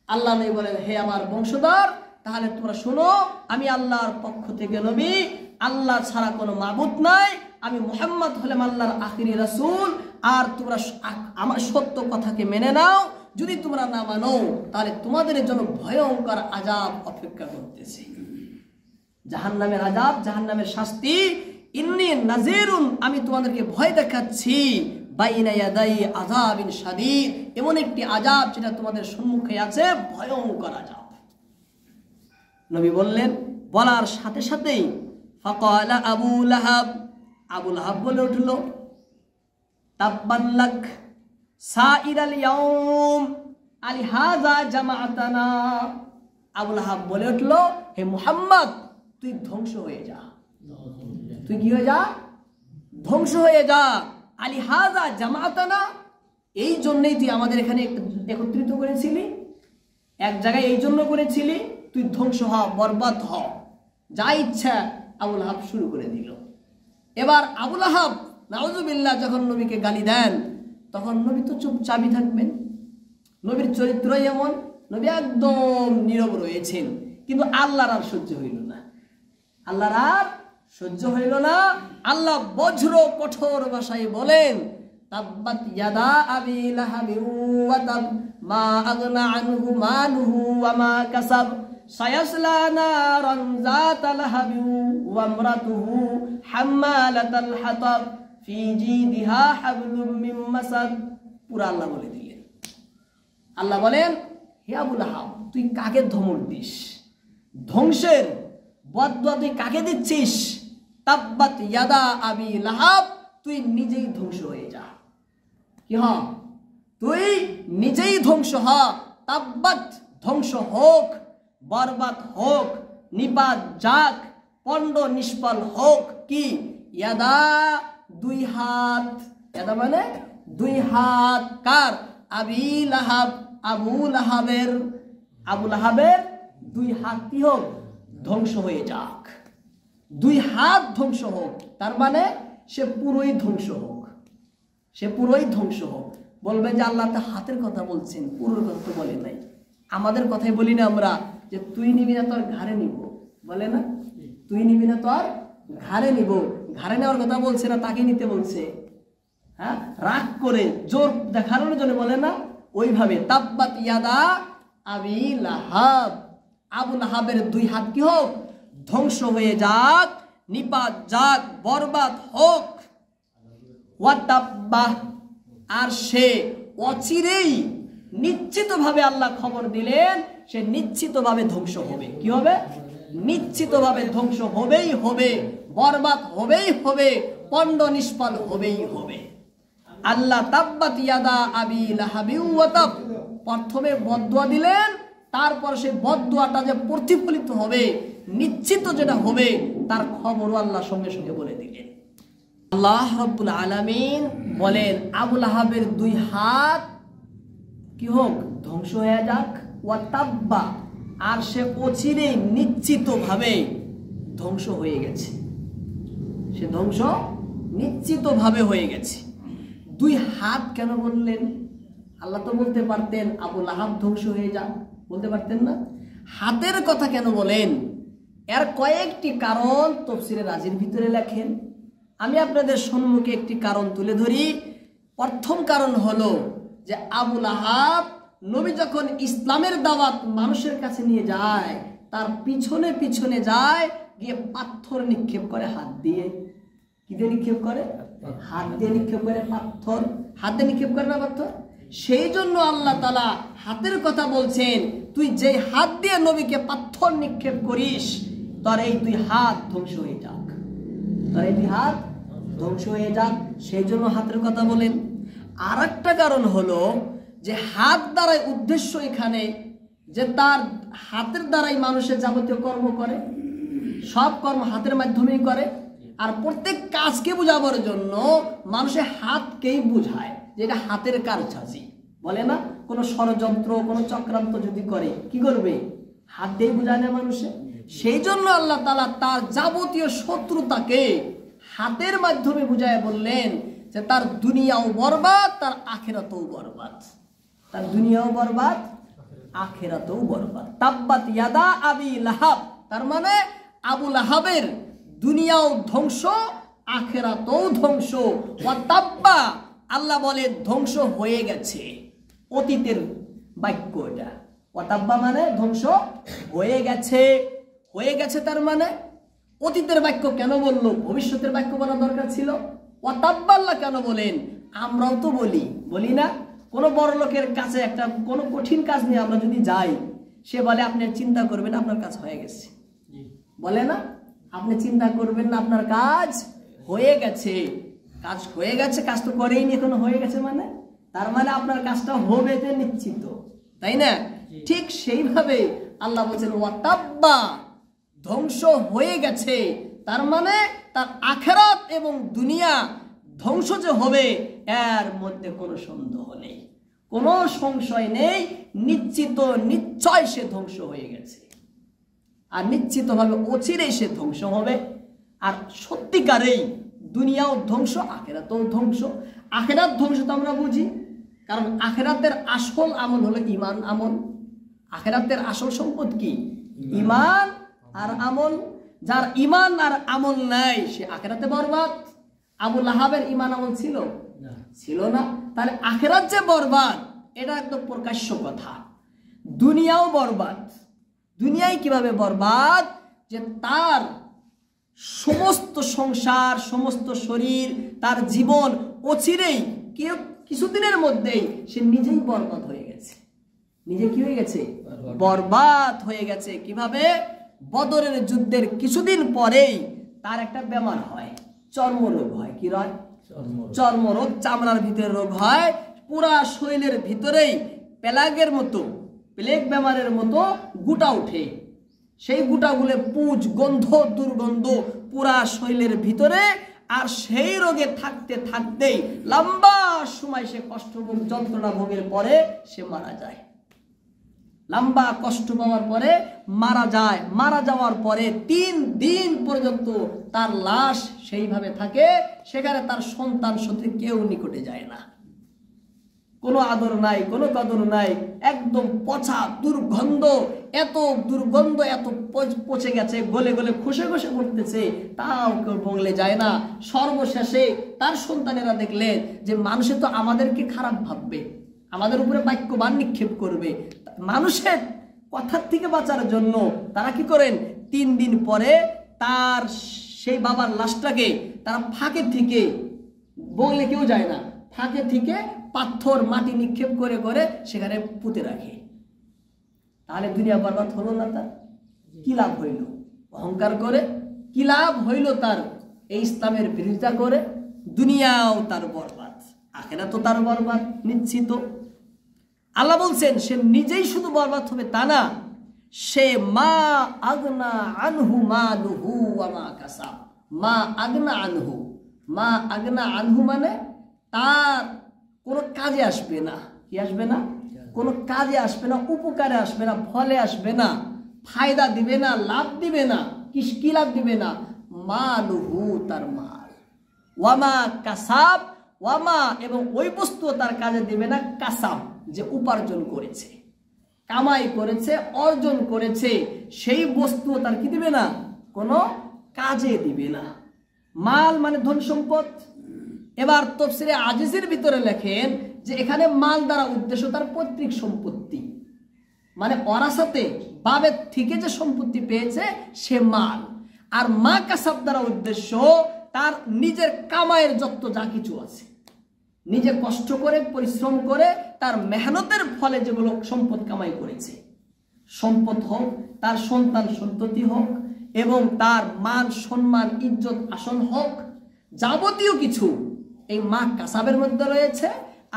আল্লাহ নবী বলেন, হে আমার বংশধর, তাহলে তোমরা শোনো, আমি আল্লাহর পক্ষ থেকে নবী, আল্লাহ ছাড়া কোনো মাবুদ নাই, আমি মুহাম্মদ হলাম আল্লাহর আখিরি রাসূল। আর তোমরা আমার সত্য কথাকে মেনে নাও। যদি তোমরা না মানো তাহলে তোমাদের জন্য ভয়ঙ্কর আযাব অপেক্ষা করতেছে, জাহান্নামের আযাব, জাহান্নামের শাস্তি। ইন্নী নাযীরুন, আমি তোমাদেরকে ভয় দেখাচ্ছি, বাইনা ইয়াদাই আযাবিন শাদীদ, এমন একটি আযাব যেটা তোমাদের সম্মুখে আছে, ভয়ঙ্কর আযাব। নবী বললেন, বলার সাথে সাথেই ফাকালা আবু লাহাব, আবু লাহাব বলে উঠল, তাব্বান লাক সাইরাল ইয়াউম আলিহাযা জামাআতানা। আবু লাহাব বলে উঠলো, হে মুহাম্মদ, তুই ধ্বংস হয়ে যা। তুই কি হয়ে যা? ধ্বংস হয়ে যা। আলি হাযা জামাতানা, এই জন্যই তুই আমাদের এখানে একত্রিত করেছিলি, এক জায়গায় এই জন্য করেছিলি, তুই ধ্বংস হ, বরবাদ হ। যা ইচ্ছা আবু লাহাব শুরু করে দিল। এবার আবু লাহাব নাউযুবিল্লাহ যখন নবীকে গালি দেন, তখন নবী তো চুপচাপই থাকবেন। নবীর চরিত্র এমন, নবী একদম নীরব রয়েছেন। কিন্তু আল্লাহর আর সহ্য হইল না, আল্লাহর আর সহ্য হইল না। আল্লাহ বজ্র কঠোর ভাষায় বলেন, তাব্বাত ইয়াদা আবি লাহাবি ওয়া তাব মা আগনা আনহু মালুহু ওয়া মা কাসাব সায়াসলা নারান যাতা লাহাবি ওয়া ইমরাতুহু হাম্মালাতাল হাতাব ফি জিদিহা হাবলুম মিন মাসাদ। পুরা আল্লাহ বলে দিলেন। আল্লাহ বলেন, হে আবু লাহাব, তুই কাকে ধমক দিস? ধ্বংসের বদদুয়া তুই কাকে দিচ্ছিস? তাব্বাত ইয়াদা আবি লাহাব, তুই নিজেই ধ্বংস হয়ে যা। কি হ? তুই নিজেই ধ্বংস হ। তাব্বাত, ধ্বংস হোক, বরবাদ হোক, নিপাত যাক, পণ্ড নিষ্ফল হোক। কি? ইয়াদা, দুই হাত। ইয়াদা মানে দুই হাত। কার? আবি লাহাব, আবু লাহাবের। আবু লাহাবের দুই হাত কি হোক? ধ্বংস হয়ে যাক। দুই হাত ধ্বংস হোক, তার মানে সে পুরোই ধ্বংস হোক, সে পুরোই ধ্বংস হোক। বলবেন যে আল্লাহ তো হাতের কথা বলছেন, পুরোর কথা তো বলেন নাই। আমাদের কথাই বলি না আমরা যে তুই নিবি না তোর ঘাড়ে নিব, বলে না? তুই নিবি না তোর ঘাড়ে নিব। ঘাড়ে নেওয়ার কথা বলছে না, তাকে নিতে বলছে। হ্যাঁ, রাগ করে জোর দেখানোর জন্য বলে না, ওইভাবে। তাব্বাত ইয়াদা আবি লাহাব, আবু লাহাবের দুই হাত কি হোক? ধ্বংস হয়ে যাক, নিপাত যাক, বরবাদ হোক। ওয়াতাব্বা, আর সে অচিরেই নিশ্চিতভাবে আল্লাহ খবর দিলেন সে নিশ্চিতভাবে ধ্বংস হবে। কি হবে? নিশ্চিতভাবে ধ্বংস হবেই হবে, বরবাদ হবেই হবে, পণ্ড নিষ্ফল হবেই হবে। আল্লাহ তাব্বাত ইয়াদা আবি লাহাবি ওয়া তাব, প্রথমে বদদুয়া দিলেন, তারপর সেই বদদুয়াটা যে প্রতিফলিত হবে, নিশ্চিত যেটা হবে, তার খবরও আল্লাহ সঙ্গে সঙ্গে বলে দিলেন। আল্লাহ রাব্বুল আলামিন বলেন, আবু লাহাবের দুই হাত কি হোক? ধ্বংস হয়ে যাক। ওয়া তাব্বা, আর সে অচিরেই নিশ্চিতভাবে ধ্বংস হয়ে গেছে। সে ধ্বংস নিশ্চিতভাবে হয়ে গেছে। দুই হাত কেন বললেন? আল্লাহ তো বলতে পারতেন আবু লাহাব ধ্বংস হয়ে যাক, বলতে পারতেন না? হাতের কথা কেন বলেন? এর কয়েকটি কারণ তাফসীরে রাজির ভিতরে লেখেন। আমি আপনাদের সম্মুখে একটি কারণ তুলে ধরি। প্রথম কারণ হলো যে আবু লাহাব নবী যখন ইসলামের দাওয়াত মানুষের কাছে নিয়ে যায়, তার পিছনে পিছনে যায়, গিয়ে পাথর নিক্ষেপ করে হাত দিয়ে। কি দিয়ে নিক্ষেপ করে? হাত দিয়ে নিক্ষেপ করে পাথর। হাত দিয়ে নিক্ষেপ করে না পাথর? সেই জন্য আল্লাহ তাআলা হাতের কথা বলছেন, তুই যে হাত দিয়ে নবীকে পাথর নিক্ষেপ করিস, তোর এই দুই হাত ধ্বংস হয়ে যাক, তোর এই দুই হাত ধ্বংস হয়ে যাক। সেই জন্য হাতের কথা বলেন। আর একটা কারণ হলো যে হাত দ্বারাই উদ্দেশ্য এখানে যে তার হাতের দ্বারাই মানুষের যাবতীয় কর্ম করে, সব কর্ম হাতের মাধ্যমেই করে। আর প্রত্যেক কাজকে বোঝাবার জন্য মানুষের হাতকেই বোঝায়, যেটা হাতের কারসাজি, বলে না? কোনো ষড়যন্ত্র, কোনো চক্রান্ত যদি করে, কি করবে? হাত দিয়ে বোঝায় না মানুষে। সেই জন্য আল্লাহ তাআলা তার যাবতীয় শত্রুতাকে হাতের মাধ্যমে বুঝায় বললেন যে তার দুনিয়াও বরবাদ, তার আখিরাতও বরবাদ। তার দুনিয়াও বরবাদ, আখিরাতও বরবাদ। তাব্বাত ইয়াদা আবি লাহাব, তার মানে আবু লাহাবের দুনিয়াও ধ্বংস, আখিরাতও ধ্বংস। ওয়া তাব্বা, আল্লাহ বলে ধ্বংস হয়ে গেছে। অতীতের বাক্য এটা। ওয়া তাব্বা মানে ধ্বংস হয়ে গেছে। হয়ে গেছে তার মানে অতীতের বাক্য কেন বললো? ভবিষ্যতের বাক্য বলা দরকার ছিল। ওয়া তাব্বা আল্লাহ কেন বলেন? আমরাও তো বলি না? কোনো বড় লোকের কাছে একটা কোনো কঠিন কাজ নিয়ে আমরা যদি যাই, সে বলে আপনি চিন্তা করবেন, আপনার কাজ হয়ে গেছে, বলে না? আপনি চিন্তা করবেন না, আপনার কাজ হয়ে গেছে। কাজ হয়ে গেছে, কাজ তো করেইনি এখনো, হয়ে গেছে মানে তার মানে আপনার কাজটা হবে যে নিশ্চিত, তাই না? ঠিক সেইভাবে আল্লাহ বলছেন ওয়াতাব্বা, ধ্বংস হয়ে গেছে। তার মানে তার আখিরাত এবং দুনিয়া ধ্বংস যে হবে এর মধ্যে কোনো সন্দেহ নেই, কোনো সংশয় নেই। নিশ্চিত নিশ্চয় সে ধ্বংস হয়ে গেছে, আর নিশ্চিতভাবে অচিরেই সে ধ্বংস হবে। আর সত্যিকারেই দুনিয়াও ধ্বংস, আখিরাতও ধ্বংস। আখিরাত ধ্বংস তো আমরা বুঝি, কারণ আখিরাতের আসল আমল হলো ইমান আমল। আখিরাতের আসল সম্পদ কি? ইমান আর আমল। যার ইমান আর আমল নাই সে আখিরাতে বরবাদ। আবু লাহাবের ইমান আমল ছিল? ছিল না। তাহলে আখিরাত যে বরবাদ এটা একদম প্রকাশ্য কথা। দুনিয়াও বরবাদ। দুনিয়ায় কিভাবে বরবাদ? যে তার সমস্ত সংসার, সমস্ত শরীর, তার জীবন অচিরেই কিছুদিনের মধ্যেই সে নিজেই বরবাদ হয়ে গেছে। নিজে কি হয়ে গেছে? বরবাদ হয়ে গেছে। কিভাবে? বদরের যুদ্ধের কিছুদিন পরেই তার একটা বেমার হয়, চর্মরোগ হয়। কি হয়? চর্মরোগ, চামড়ার ভিতরে রোগ হয়। পুরা শরীরের ভিতরেই প্লেগের মতো, প্লেগ বেমারের মতো গুটা উঠে। সেই গুটাগুলো পুজ, গন্ধ, দুর্গন্ধ পুরা শরীরের ভিতরে। আর সেই রোগে থাকতে থাকতেই লম্বা সময় সে কষ্ট ভোগ, যন্ত্রণা ভোগের পরে সে মারা যায়। লম্বা কষ্ট পাওয়ার পরে মারা যায়। মারা যাওয়ার পরে 3 দিন পর্যন্ত তার লাশ সেইভাবে থাকে। সেখানে তার সন্তান সন্ততি কেউ নিকটে যায় না, কোনো আদর নাই, কোনো কদর নাই। একদম পচা দুর্গন্ধ, এত দুর্গন্ধ, এত পচে গেছে, গলে গলে খসে খসে পড়তেছে, তাও কেউ বগলে যায় না। সর্বশেষে তার সন্তানেরা দেখলেন যে মানুষে তো আমাদেরকে খারাপ ভাববে, আমাদের উপরে বাক্যবাণ নিক্ষেপ করবে। মানুষের কথার থেকে বাঁচার জন্য তারা কি করেন? 3 দিন পরে তার সেই বাবার লাশটাকে তারা ফাঁকে থেকে, বগলে কেউ যায় না, ফাঁকে থেকে পাথর মাটি নিক্ষেপ করে করে সেখানে পুঁতে রাখে। তাহলে দুনিয়া বরবাদ হলো না? তার কি লাভ হইল? অহংকার করে কি লাভ হইল তার? এই ইসলামের বিরোধিতা করে দুনিয়াও তার বরবাদ, আখিরাতও তার বরবাদ নিশ্চিত। আল্লাহ বলছেন সে নিজেই শুধু বরবাদ হবে তা না, সে মা আগনা আনহু মালুহু ওয়া মা কাসাব। মা আগনা আনহু, মা আগনা আনহু মানে তার কোনো কাজে আসবে না। কি আসবে না? কোনো কাজে আসবে না, উপকারে আসবে না, ফলে আসবে না, ফায়দা দিবে না, লাভ দিবে না। কি লাভ দিবে না? মালুহু, তার মাল। ওয়ামা কাসাব, ওয়ামা এবং ওই বস্তু তার কাজে দিবে না। কাসাব, যে উপার্জন করেছে, কামাই করেছে, অর্জন করেছে, সেই বস্তু তার কি দিবে না? কোনো কাজে দিবে না। মাল মানে ধন সম্পদ। এবার তাফসীরে আজিজের ভিতরে লেখেন যে এখানে মাল দ্বারা উদ্দেশ্য তার পৈতৃক সম্পত্তি, মানে ওরাসাতে বাবের থেকে যে সম্পত্তি পেয়েছে সে মাল। আর মা কাসাব দ্বারা উদ্দেশ্য তার নিজের কামাইয়ের যত যা কিছু আছে, নিজে কষ্ট করে পরিশ্রম করে তার মেহনতের ফলে যেগুলো সম্পদ কামাই করেছে, সম্পদ হোক, তার সন্তান সন্ততি হোক, এবং তার মান সম্মান ইজ্জত আসন হোক, যাবতীয় কিছু এই মা কাসাবের মধ্যে রয়েছে।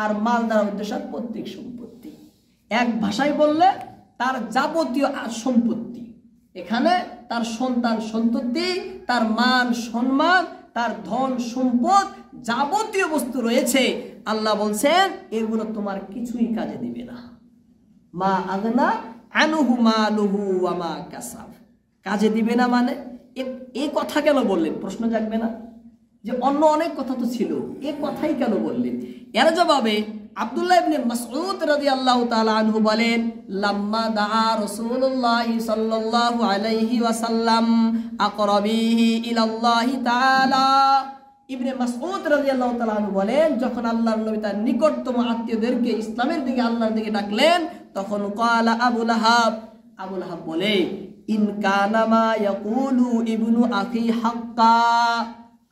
আর মাল দ্বারা উদ্দেশ্য পৈতৃক সম্পত্তি। এক ভাষায় বললে তার যাবতীয় সম্পত্তি। এখানে তার সন্তান সন্ততি, তার মান সম্মান, তার ধন সম্পদ, যাবতীয় বস্তু রয়েছে। আল্লাহ বলছেন এগুলো তোমার কিছুই কাজে দিবে না। মা আগনা আনহু মালুহু ওয়া মা কাসাব, কাজে দিবে না মানে এই কথা কেন বললেন? প্রশ্ন জাগবে না যে অন্য অনেক কথা তো ছিল, এই কথাই কেন বললেন? এর জবাবে আব্দুল্লাহ ইবনে মাসউদ রাদিয়াল্লাহু তাআলা আনহু বলেন, লাম্মা দাআ রাসূলুল্লাহ সাল্লাল্লাহু আলাইহি ওয়াসাল্লাম আকরাবিহি ইলাল্লাহি তাআলা। ইবনে মাসউদ রাদিয়াল্লাহু তাআলা আনহু বলেন, যখন আল্লাহর নবী তার নিকটতম আত্মীয়দেরকে ইসলামের দিকে, আল্লাহর দিকে ডাকলেন, তখন ক্বালা আবু লাহাব, আবু লাহাব বলে, ইন কানা মা ইয়াকুলু ইবনু আখি হাক্কা,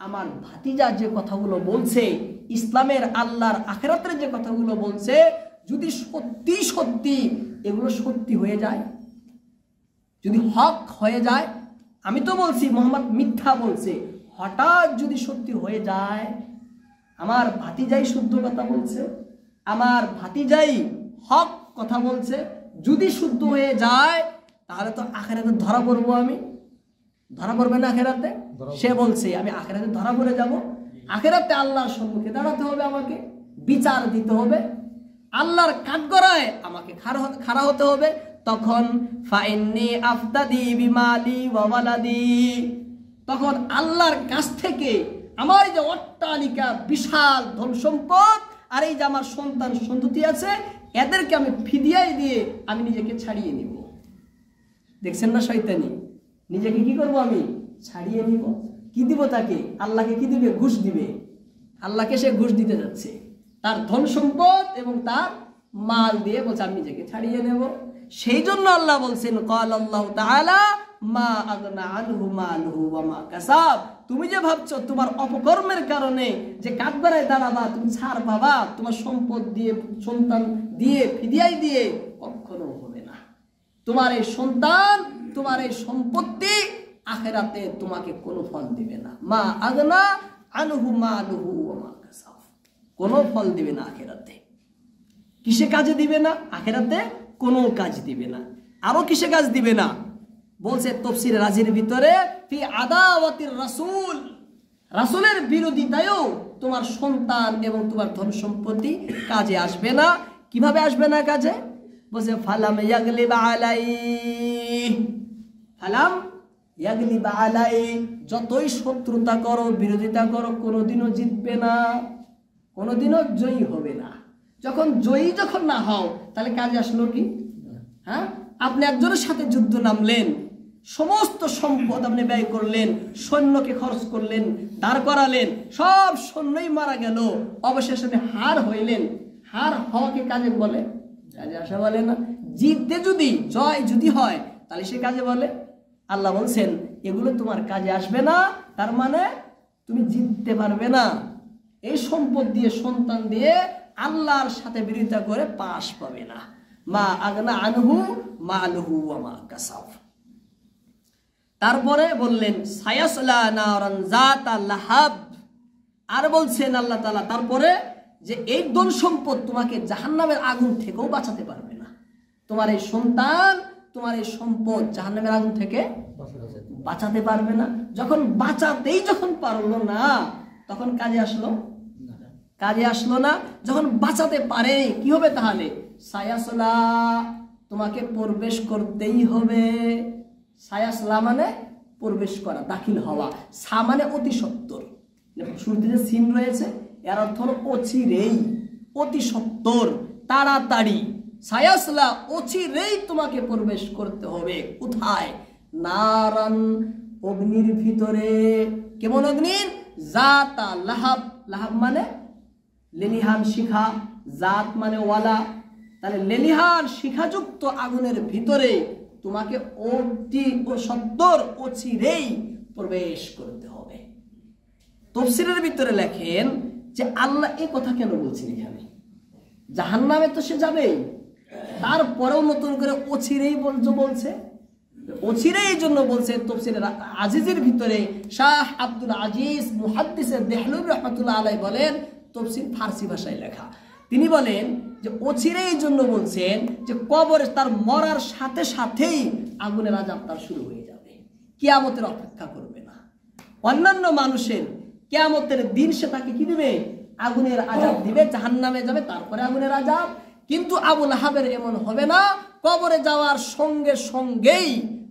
আমার ভাতিজা যে কথাগুলো বলছে, ইসলামের, আল্লাহর, আখিরাতের যে কথাগুলো বলছে, যদি সত্যি সত্যি এগুলো সত্যি হয়ে যায়, যদি হক হয়ে যায়, আমি তো বলছি মোহাম্মদ মিথ্যা বলছে, হঠাৎ যদি সত্যি হয়ে যায়, আমার ভাতিজাই শুদ্ধ কথা বলছে, আমার ভাতিজাই হক কথা বলছে, যদি শুদ্ধ হয়ে যায়, তাহলে তো আখেরাতে ধরা পড়বো আমি, ধরা পড়বে না আখেরাতে? সে বলছে আমি আখেরাতে ধরা পড়ে যাব, আখেরাতে আল্লাহর সম্মুখে দাঁড়াতে হবে, আমাকে বিচার দিতে হবে, আল্লাহর কাঠগড়ায় আমাকে খাড়া হতে হবে। তখন ফাইন্নি আফতাদি বিমালি ওয়া ওয়ালাদি, তখন আল্লাহর কাছ থেকে আমার যে অট্টালিকা বিশাল ধন সম্পদ আর এই যে আমার সন্তান সন্ততি আছে এদেরকে আমি ফিদিয়াই দিয়ে আমি নিজেকে ছাড়িয়ে নিব। দেখছেন না শয়তানি, নিজেকে কি করব আমি ছাড়িয়ে নিব। কি দিব তাকে? আল্লাহকে কি দিবে? ঘুষ দিবে। আল্লাহকে সে ঘুষ দিতে যাচ্ছে, তার ধন সম্পদ এবং তার মাল দিয়ে বলছে আমি নিজেকে ছাড়িয়ে নেব। সেই জন্য আল্লাহ বলছেন ক্বালা আল্লাহু তাআলা মা আগনা আনহু মালুহু ওয়া মা কাসাব, তুমি যে ভাবছো তোমার অপকর্মের কারণে যে কাঠগড়ায় দাঁড়াবা তুমি ছাড় পাবা, তোমার সম্পদ দিয়ে সন্তান দিয়ে ফিদিয়াই দিয়ে, কখনো হবে না। তোমার এই সন্তান তোমার এই সম্পত্তি আখিরাতে তোমাকে কোনো ফল দিবে না। মা আগনা আনহু মালুহু ওয়া মা কাসাব, কোনো ফল দিবে না আখিরাতে। কিসে কাজে দিবে না? আখিরাতে কোনো কাজ দিবে না। আরো কিসে কাজ দিবে না বলছে তাফসীর রাজির ভিতরে, ফি আদাওয়াতির রাসূল, রাসূলের বিরোধিতায়ও তোমার সন্তান এবং তোমার ধন সম্পত্তি কাজে আসবে না। কিভাবে আসবে না কাজে? বলছে ফালাম ইয়াগলিব আলাই, ফালাম ইয়াগলিব আলাই, যতই শত্রুতা করো বিরোধিতা করো কোনোদিনও জিতবে না, কোনোদিনও জয়ী হবে না। যখন জয়ী যখন না হও তাহলে কাজে আসলো কি? হ্যাঁ, আপনি একজনের সাথে যুদ্ধ নামলেন, সমস্ত সম্পদ আপনি ব্যয় করলেন, সৈন্যকে খরচ করলেন, দাঁড় করালেন, সব সৈন্যই মারা গেল, অবশেষে আপনি হার হইলেন। হার হওয়াকে কাজে বলে? কাজে আসা বলে না। জিততে যদি জয় যদি হয় তাহলে সে কাজে বলে। আল্লাহ বলছেন এগুলো তোমার কাজে আসবে না, তার মানে তুমি জিততে পারবে না। এই সম্পদ দিয়ে সন্তান দিয়ে আল্লাহর সাথে বিরোধিতা করে পাশ পাবে না। মা আগনা আনহু মালুহু ওয়া মা কাসাব। তারপরে বললেন সায়াসলা নারান যাতা লাহাব, আর বলছেন আল্লাহ তাআলা তারপরে যে এই ধন সম্পদ তোমাকে জাহান্নামের আগুন থেকেও বাঁচাতে পারবে না। তোমার এই সন্তান তোমার এই সম্পদ জাহান্নামের আগুন থেকে বাঁচাতে পারবে না। যখন বাঁচাতেই যখন পারলো না তখন কাজে আসলো? কাজে আসলো না। যখন বাঁচাতে পারে কি হবে? তাহলে সায়াসলা, তোমাকে প্রবেশ করতেই হবে। সায়াসলা মানে প্রবেশ করা, দাখিল হওয়া। সা মানে অতি সত্বর, শুরুতে যে সিন রয়েছে এর অর্থ হলো অচিরেই, অতি সত্বর, তাড়াতাড়ি। সায়াসলা, অচিরেই তোমাকে প্রবেশ করতে হবে। কোথায়? নারান, অগ্নির ভিতরে। কেমন অগ্নির? যাতা লাহাব, লাহাব মানে লেলিহান শিখা, জাত মানে ওয়ালা, তাহলে লেলিহান শিখাযুক্ত আগুনের ভিতরে তোমাকে অতি সত্বর অচিরেই প্রবেশ করতে হবে। তাফসীরের ভিতরে লেখেন যে আল্লাহ এই কথা কেন বলছেন এখানে? জাহান্নামে তো সে যাবেই, তারপরেও নতুন করে অচিরেই বলছে। অচিরেই এই জন্য বলছে তাফসীরের আজিজের ভিতরে শাহ আব্দুল আজিজ মুহাদ্দিস দেহলভী রাহমাতুল্লাহ আলাইহি বলেন, তাফসীর ফার্সি ভাষায় লেখা, তিনি বলেন যে অচিরেই এই জন্য বলছেন যে কবরে তার মরার সাথে সাথেই আগুনের আযাব তার শুরু হয়ে যাবে, কিয়ামতের অপেক্ষা করবে না। অন্যান্য মানুষের কিয়ামতের দিন সে তাকে কি দিবে? আগুনের আযাব দিবে, জাহান্নামে যাবে, তারপরে আগুনের আযাব। কিন্তু আবু লাহাবের এমন হবে না, কবরে যাওয়ার সঙ্গে সঙ্গেই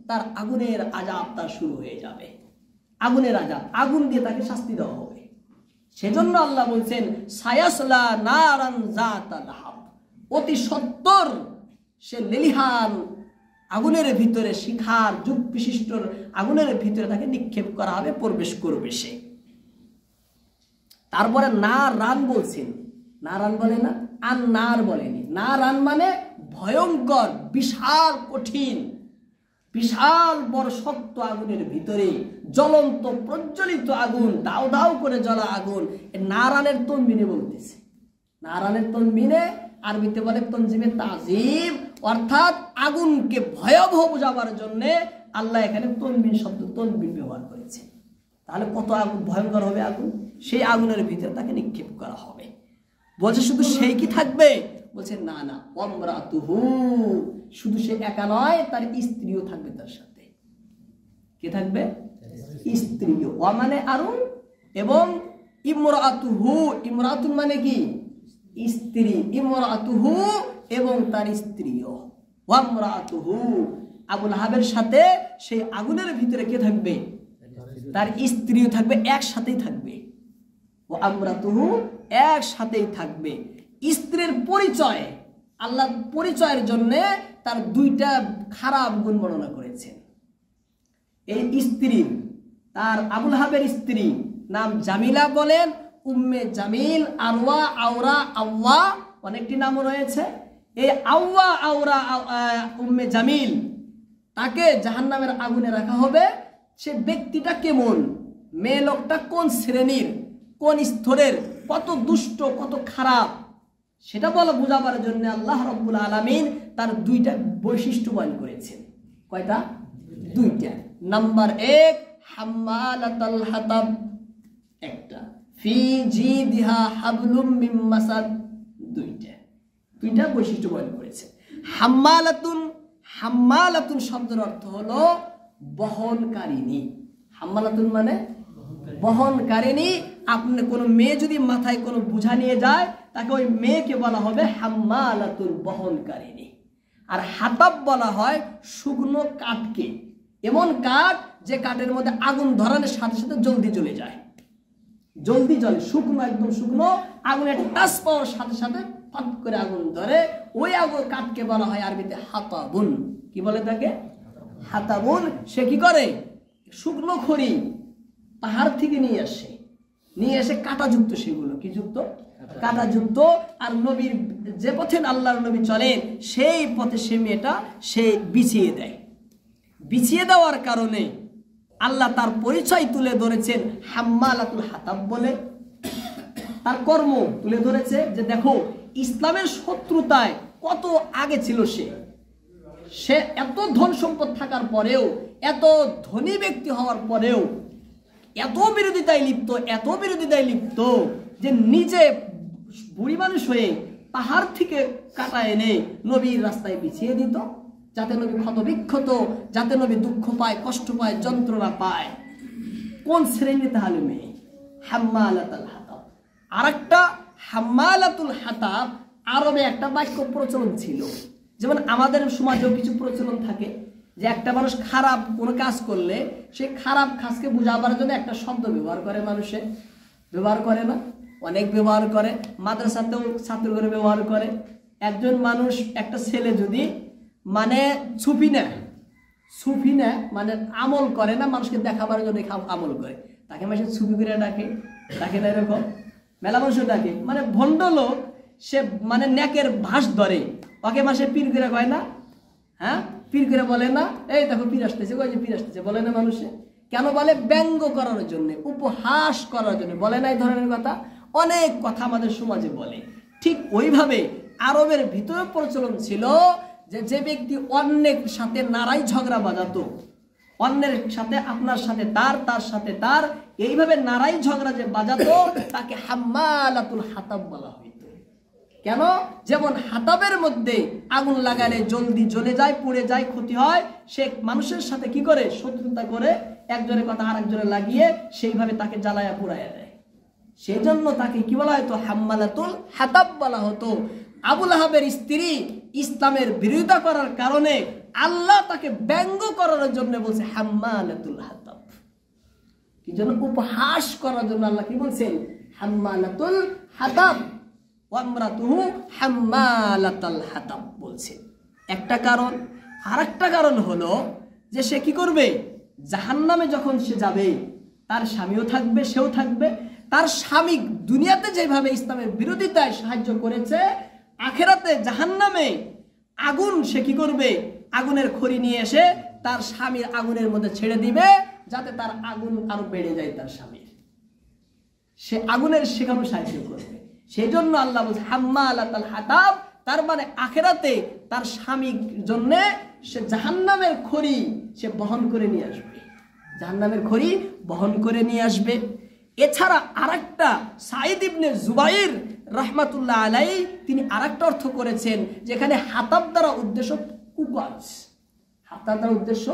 তার আগুনের আযাব তার শুরু হয়ে যাবে। আগুনের আযাব, আগুন দিয়ে তাকে শাস্তি দেওয়া হবে। সেজন্য আল্লাহ বলছেন সায়াসলা নারান যাতা লাহাব, অতি সত্বর সে লেলিহান আগুনের ভিতরে, শিখার যুগ বিশিষ্ট আগুনের ভিতরে তাকে নিক্ষেপ করা হবে, প্রবেশ করবে সে। তারপরে না রান বলছেন, না রান বলে না, আর নার বলেনি। না রান মানে ভয়ঙ্কর, বিশাল কঠিন, বিশাল বড় শক্ত আগুনের ভিতরে জ্বলন্ত প্রজ্বলিত আগুন, দাও দাও করে জ্বলা আগুন। নারানের তনবিনে বলতেছে, নারানের তনবিনে আরবিতে বলে তনজিমে তাজিম, অর্থাৎ আগুনকে ভয়াবহ বোঝাবার জন্য আল্লাহ এখানে তনবিন শব্দ, তনবিন ব্যবহার করেছে। তাহলে কত আগুন ভয়ঙ্কর হবে আগুন, সেই আগুনের ভিতরে তাকে নিক্ষেপ করা হবে। বলছে শুধু সেই কি থাকবে? বলছে না না, ওয়ামরাতুহু, শুধু সে একা নয়, তার স্ত্রীও থাকবে তার সাথে। কে থাকবে? স্ত্রীও। ওয়া মানে আরো, এবং ইমরাতুহু, ইমরাতুন মানে কি? স্ত্রী। ইমরাতুহু, এবং তার স্ত্রীও। ওয়ামরাতুহু, আবু লাহাবের সাথে সেই আগুনের ভিতরে কে থাকবে? তার স্ত্রীও থাকবে, একসাথেই থাকবে। ও আমরাতুহু, একসাথেই থাকবে। স্ত্রীর পরিচয়, আল্লাহ পরিচয়ের জন্য তার দুইটা খারাপ গুণ বর্ণনা করেছেন। এই স্ত্রী, তার আবু লাহাবের স্ত্রী নাম জামিলা বলেন, উম্মে জামিল, আরওয়া, আওরা, আওয়া, অনেকটি নামও রয়েছে। এই আওয়া, আওরা, উম্মে জামিল, তাকে জাহান্নামের আগুনে রাখা হবে। সে ব্যক্তিটা কেমন, মেয়ে লোকটা কোন শ্রেণীর, কোন স্তরের, কত দুষ্ট, কত খারাপ, সেটা বলা বোঝাবার জন্য আল্লাহ রাব্বুল আলামিন তার দুইটা বৈশিষ্ট্য বয়ান করেছেন। কয়টা? দুইটা। নাম্বার 1, হাম্মালাতাল হাতাব, একটা, ফি জিদিহা হাবলুম মিন মাসাদ, দুইটা বৈশিষ্ট্য বয়ান করেছে। হাম্মালাতুন, হাম্মালাতুন শব্দের অর্থ হলো বহনকারিণী। হাম্মালাতুন মানে বহনকারিণী। আপনি কোনো মেয়ে যদি মাথায় কোনো বোঝা নিয়ে যায়, তাকে ওই মেয়েকে বলা হবে হাম্মালাতুল, বহনকারিণী। আর হাতাব বলা হয় শুকনো কাঠকে, এমন কাঠ যে কাঠের মধ্যে আগুন ধরানোর সাথে সাথে জলদি জ্বলে যায়, জলদি জ্বলে, শুকনো, একদম শুকনো, আগুনের টাচ পাওয়ার সাথে সাথে ফাট করে আগুন ধরে, ওই আগুন কাঠকে বলা হয় আরবিতে হাতাবুন। কি বলে তাকে? হাতাবুন। সে কি করে? শুকনো খড়ি পাহাড় থেকে নিয়ে এসে কাঁটাযুক্ত, সেগুলো কি যুক্ত? কাঁটাযুক্ত। আর নবীর যে পথে আল্লাহর নবী চলেন, সেই পথে সে মেয়েটা সে বিছিয়ে দেয়। বিছিয়ে দেওয়ার কারণে আল্লাহ তার পরিচয় তুলে ধরেছেন হাম্মালাতুল হাতাব বলে। তার কর্ম তুলে ধরেছে যে দেখো, ইসলামের শত্রুতায় কত আগে ছিল সে এত ধন সম্পদ থাকার পরেও, এত ধনী ব্যক্তি হওয়ার পরেও এত বিরোধিতায় লিপ্ত যে নিজে বুড়ি মানুষ হয়ে পাহাড় থেকে কাটা এনে নবীর রাস্তায় বিছিয়ে দিত, যাতে নবী ক্ষতবিক্ষত, যাতে নবী দুঃখ পায়, কষ্ট পায়, যন্ত্রণা পায়। কোন শ্রেণী তাহলে মেয়ে? হাম্মালাতুল হাতাব। আরেকটা হাম্মালাতুল হাতাব, আরবে একটা বাক্য প্রচলন ছিল, যেমন আমাদের সমাজেও কিছু প্রচলন থাকে যে একটা মানুষ খারাপ কোনো কাজ করলে সে খারাপ কাজকে বোঝাবার জন্য একটা শব্দ ব্যবহার করে। মানুষে ব্যবহার করে না? অনেক ব্যবহার করে, মাদ্রাসাতেও ছাত্রগুলো ব্যবহার করে। একজন মানুষ, একটা ছেলে যদি মানে সুফি না মানে আমল করে না, মানুষকে দেখাবার জন্য আমল করে, তাকে মানুষ সুফি করে ডাকে না? এরকম মেলা মানুষ ডাকে, মানে ভণ্ড লোক, সে মানে নেকের ভাস ধরে, ওকে মাসে পীর করে কয় না? হ্যাঁ, পীর করে বলে না? এই দেখো পীর আসতেছে, ওই যে পীর আসতেছে, বলে না মানুষে? কেন বলে? ব্যঙ্গ করার জন্য, উপহাস করার জন্য বলে না এই ধরনের কথা। অনেক কথা আমাদের সমাজে বলে। ঠিক ওইভাবে আরবের ভিতরে প্রচলন ছিল যে ব্যক্তি অন্যের সাথে নারাই ঝগড়া বাজাতো, অন্যের সাথে, আপনার সাথে তার, তার সাথে তার, এইভাবে নারাই ঝগড়া যে বাজাতো, তাকে হাম্মালাতুল হাতাব বলা হইত। কেন? যেমন হাতাবের মধ্যে আগুন লাগালে জলদি জ্বলে যায়, পুড়ে যায়, ক্ষতি হয়। সে মানুষের সাথে কি করে? শত্রুতা করে, একজনের কথা আর একজনে লাগিয়ে সেইভাবে তাকে জ্বালায়া পুড়াইয়া দেয়। সেই জন্য তাকে কি বলা হতো? হাম্মালাতুল হাতাব বলা হতো। আবু লাহাবের স্ত্রী ইসলামের বিরোধিতা করার কারণে আল্লাহ তাকে ব্যঙ্গ করার জন্য বলছে হাম্মালাতুল হাতাব। কি জন্য? উপহাস করার জন্য আল্লাহ কি বলছেন? হাম্মালাতুল হাতাব, ওয়ামরাতুহু হাম্মালাতাল হাতাব বলছে। একটা কারণ। আরেকটা কারণ হলো যে সে কি করবে? জাহান্নামে যখন সে যাবে, তার স্বামীও থাকবে, সেও থাকবে। তার স্বামী দুনিয়াতে যেভাবে ইসলামের বিরোধিতায় সাহায্য করেছে, আখেরাতে জাহান্নামে আগুন সে কি করবে? আগুনের খড়ি নিয়ে এসে তার স্বামীর আগুনের মধ্যে ছেড়ে দিবে, যাতে তার আগুন আরো বেড়ে যায়। তার স্বামীর সে আগুনের সেখানে সাহায্য করবে। সেই জন্য আল্লাহ বলছে হাম্মালাতাল হাতাব, তার মানে আখেরাতে তার স্বামীর জন্য সে জাহান্নামের খড়ি সে বহন করে নিয়ে আসবে, জাহান্নামের খড়ি বহন করে নিয়ে আসবে। এছাড়া আরেকটা সাঈদ ইবনে জুবাইর রাহমাতুল্লাহ আলাইহি তিনি আরেকটা অর্থ করেছেন, যেখানে হাতাব দ্বারা উদ্দেশ্য কুকাজ। হাতাব দ্বারা উদ্দেশ্য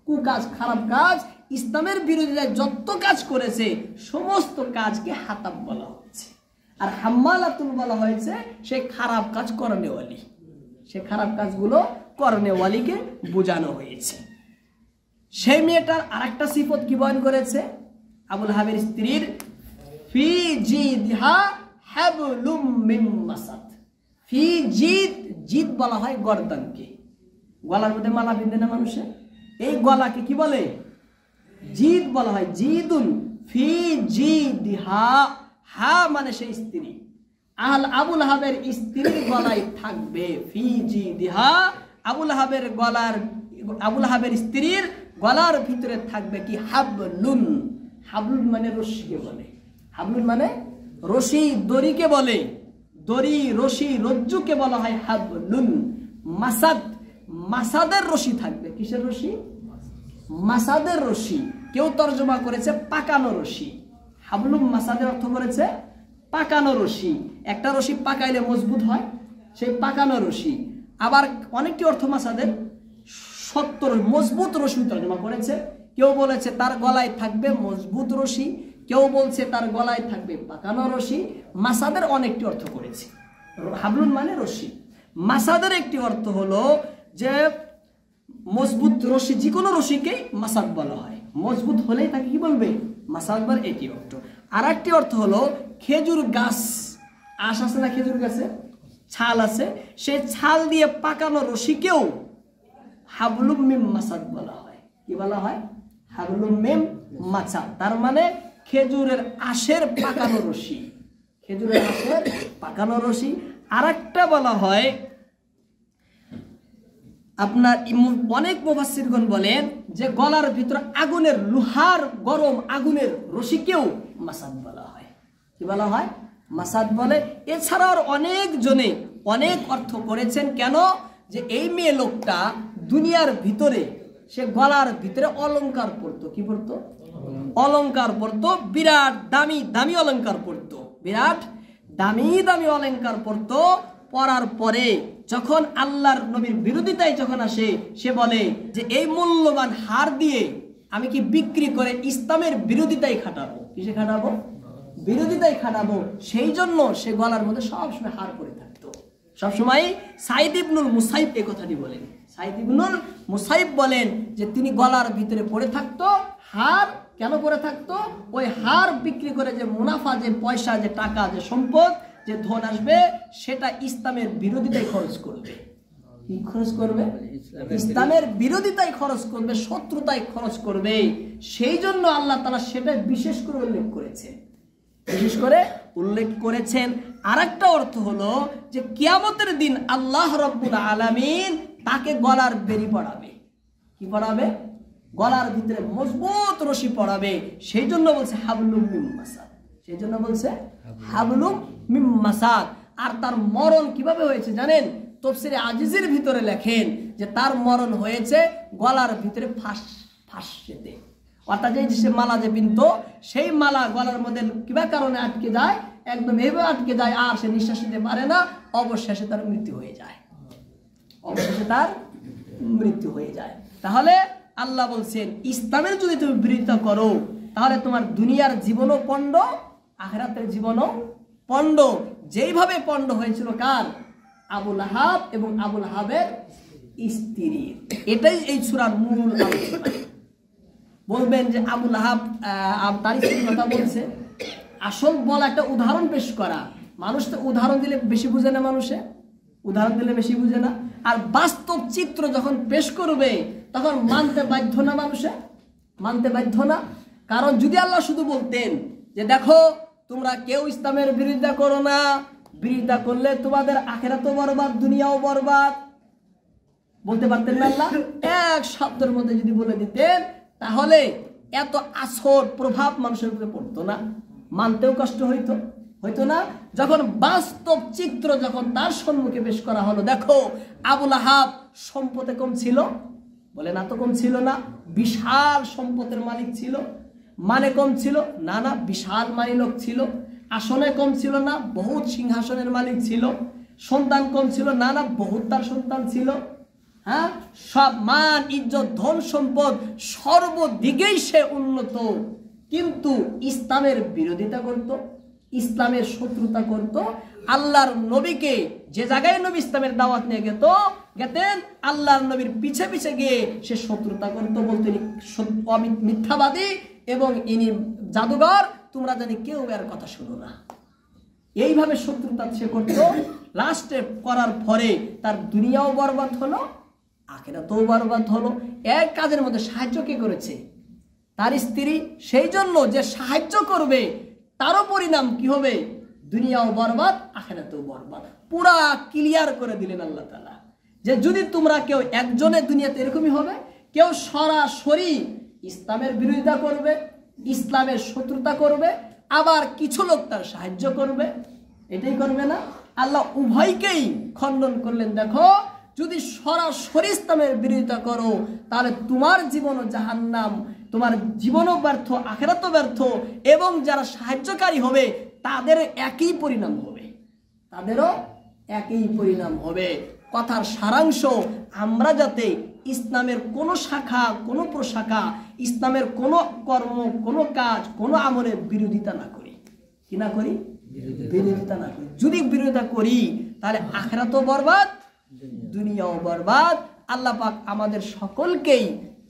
কুকাজ, খারাপ কাজ। ইসলামের বিরোধীরা যত কাজ করেছে সমস্ত কাজকে হাতাব বলা হচ্ছে। আর হাম্মালাতুন বলা হয়েছে সে খারাপ কাজ করনেওয়ালি, সে খারাপ কাজগুলো করনেওয়ালিকে বোঝানো হয়েছে। সেই মেয়েটার আরেকটা সিফত কি বয়ন করেছে আবুল আহাবের স্ত্রীর, ফি জিদহা হাবলুম মিন মাসাদ। ফি জিদ, জিদ বলা হয় গর্দানকে, গলার মধ্যে মালা পিঁধে না মানুষে, এই গলাকে কি বলে? জিদ বলা হয়। জিদুন ফি জিদহা, হা মানে সেই স্ত্রী, আবুল আহাবের স্ত্রীর গলায় থাকবে ফি জিদহা, আবুল আহাবের স্ত্রীর গলার ভিতরে থাকবে কি? হাবলুন। হাবলুন মানে রশিকে বলে, হাবলুন মানে রশি, দড়িকে বলে, দড়ি, রশি, রজ্জুকে বলা হয় হাবলুন। মাসাদ, মাসাদের রশি থাকবে। কিসের রশি? মাসাদের রশি। কেউ তর্জমা করেছে পাকানো রশি। হাবলুম মাসাদের অর্থ করেছে পাকানো রশি। একটা রশি পাকাইলে মজবুত হয়, সেই পাকানো রশি। আবার অনেকটি অর্থ মাসাদের শক্ত মজবুত রশি তর্জমা করেছে। কেউ বলেছে তার গলায় থাকবে মজবুত রশি, কেউ বলছে তার গলায় থাকবে পাকানো রশি। মাসাদের অনেকটি অর্থ করেছে। হাবলুন মানে রশি। মাসাদের একটি অর্থ হলো যে মজবুত রশি, যে কোনো রশিকেই মাসাদ বলা হয়। মজবুত হলেই তাকে কি বলবে? মাসাদ বলে। এটি অর্থ। আর একটি অর্থ হলো খেজুর গাছ, আঁশ আছে না খেজুর গাছে, ছাল আছে, সেই ছাল দিয়ে পাকানো রশিকেও হাবলুম মিম মাসাদ বলা হয়। কি বলা হয়? হাবলুম মিম মাসাদ। তার মানে খেজুরের আঁশের পাকানো রশি, খেজুরের আঁশের পাকানো রশি। আর একটা বলা হয়, আপনার অনেক মুফাসসিরগণ বলেন যে গলার ভিতরে আগুনের, লোহার গরম আগুনের রশিকেও মাসাদ বলা হয়। কি বলা হয়? মাসাদ বলে। এছাড়াও অনেক জনে অনেক অর্থ করেছেন। কেন? যে এই মেয়ে লোকটা দুনিয়ার ভিতরে সে গলার ভিতরে অলংকার পরতো। কি পরতো? অলংকার পরতো। বিরাট দামি দামি অলংকার পরতো, বিরাট দামি দামি অলংকার পরতো। পরার পরে যখন আল্লাহর নবীর বিরোধিতায় যখন আসে, সে বলে যে এই মূল্যবান হার দিয়ে আমি কি বিক্রি করে ইসলামের বিরোধিতায় খাটাবো? কিসে খাটাবো? বিরোধিতায় খাটাবো। সেই জন্য সে গলার মধ্যে সবসময় হার পরে থাকতো। সবসময় সাইদ ইবনুল মুসাইব এই কথাটি বলেন। সাইদ ইবনুল মুসাইব বলেন যে তিনি গলার ভিতরে পড়ে থাকতো হার। কেন পড়ে থাকতো? ওই হার বিক্রি করে যে মুনাফা, যে পয়সা, যে টাকা, যে সম্পদ, যে ধন আসবে, সেটা ইসলামের বিরোধিতায় খরচ করবে। কি খরচ করবে? ইসলামের বিরোধিতায় খরচ করবে, শত্রুতায় খরচ করবে। সেই জন্য আল্লাহ তাআলা সেটা বিশেষ করে উল্লেখ করেছেন, বিশেষ করে উল্লেখ করেছেন। আরেকটা অর্থ হলো যে কিয়ামতের দিন আল্লাহ রাব্বুল আলামিন তাকে গলার বেড়ি পড়াবে। কি পড়াবে? গলার ভিতরে মজবুত রশি পড়াবে। সেই জন্য বলছে হাবলুম মিন মাসাদ, সেই জন্য বলছে হাবলুম মিন মাসাদ। আর তার মরণ কিভাবে হয়েছে জানেন? তাফসীরে আজিজের ভিতরে লেখেন যে তার মরণ হয়েছে গলার ভিতরে ফাঁসতে। অর্থাৎ যে সে মালা যে পিনতো, সেই মালা গলার মধ্যে কিবা কারণে আটকে যায়, একদম এভাবে আটকে যায়, আর সে নিঃশ্বাস নিতে পারে না। অবশেষে তার মৃত্যু হয়ে যায়, অবশেষে তার মৃত্যু হয়ে যায়। তাহলে আল্লাহ বলছেন ইসলামের যদি তুমি বিরোধিতা করো, তাহলে তোমার দুনিয়ার জীবনও পণ্ড, আখিরাতের জীবনও পণ্ড। যেইভাবে পণ্ড হয়েছিল কার? আবুল আহাব এবং আবুল আহাবের স্ত্রী। এটাই এই সূরার মূল আলোচনা। বলবেন যে আবুল আহাব তার স্ত্রীর কথা বলছে, আসল বলা একটা উদাহরণ পেশ করা। মানুষ তো উদাহরণ দিলে বেশি বুঝে না, মানুষে উদাহরণ দিলে বেশি বুঝে না। আর বাস্তব চিত্র যখন পেশ করবে তখন মানতে বাধ্য না, মানুষে মানতে বাধ্য না। কারণ যদি আল্লাহ শুধু বলতেন যে দেখো তোমরা কেউ ইসলামের বিরোধিতা করো না, বিরোধিতা করলে তোমাদের আখিরাতও বরবাদ, দুনিয়াও বরবাদ, বলতে পারতেন না আল্লাহ? এক শব্দের মধ্যে যদি বলে দিতেন, তাহলে এত আসর প্রভাব মানুষের উপরে পড়তো না, মানতেও কষ্ট হইতো না। যখন বাস্তব চিত্র যখন তার সম্মুখে পেশ করা হলো, দেখো আবুল আহাব সম্পদে কম ছিল, বলে না তো কম ছিল না, বিশাল সম্পদের মালিক ছিল। মানে কম ছিল না, না বিশাল মালিক ছিল। আসনে কম ছিল না, বহুত সিংহাসনের মালিক ছিল। সন্তান কম ছিল না, না বহুত তার সন্তান ছিল। হ্যাঁ, সব মান ইজ্জত ধন সম্পদ সর্বদিকেই সে উন্নত, কিন্তু ইসলামের বিরোধিতা করত, ইসলামের শত্রুতা করত। আল্লাহর নবীকে যে জায়গায় নবী ইসলামের দাওয়াত নিয়ে গেতেন, আল্লাহর নবীর পিছে পিছে গিয়ে সে শত্রুতা করত, বলতেন মিথ্যাবাদী এবং ইনি জাদুঘর, তোমরা জানি কেউ এর কথা শুনো না। এইভাবে শত্রুতা সে করত। লাস্টে করার পরে তার দুনিয়াও বরবাদ হলো, আখিরাতও বরবাদ হলো। এক কাজের মধ্যে সাহায্য কে করেছে? তার স্ত্রী। সেই জন্য যে সাহায্য করবে তারও পরিণাম কি হবে? দুনিয়াও বরবাদ, আখিরাতও বরবাদ। পুরা ক্লিয়ার করে দিলেন আল্লাহ তাআলা যে যদি তোমরা কেউ একজনের দুনিয়াতে এরকমই হবে, কেউ সরাসরি ইসলামের বিরোধিতা করবে, ইসলামের শত্রুতা করবে, আবার কিছু লোক তার সাহায্য করবে, এটাই করবে না। আল্লাহ উভয়কেই খণ্ডন করলেন। দেখো, যদি সরাসরি ইসলামের বিরোধিতা করো তাহলে তোমার জীবনও জাহান্নাম, তোমার জীবনও ব্যর্থ, আখিরাতও ব্যর্থ, এবং যারা সাহায্যকারী হবে তাদের একই পরিণাম হবে, তাদেরও একই পরিণাম হবে। কথার সারাংশ, আমরা যাতে ইসলামের কোনো শাখা, কোনো প্রশাখা, ইসলামের কোনো কর্ম, কোনো কাজ, কোনো আমলের বিরোধিতা না করি। কি না করি? বিরোধিতা না করি। যদি বিরোধিতা করি তাহলে আখিরাতও বরবাদ, দুনিয়াও বরবাদ। আল্লাহ পাক আমাদের সকলকেই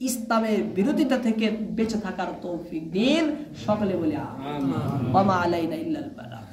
ইসলামের বিরোধিতা থেকে বেঁচে থাকার তৌফিক দিন। সকলে বলি আমিন। ওয়া মা আলাইনা ইল্লাল বালাগ।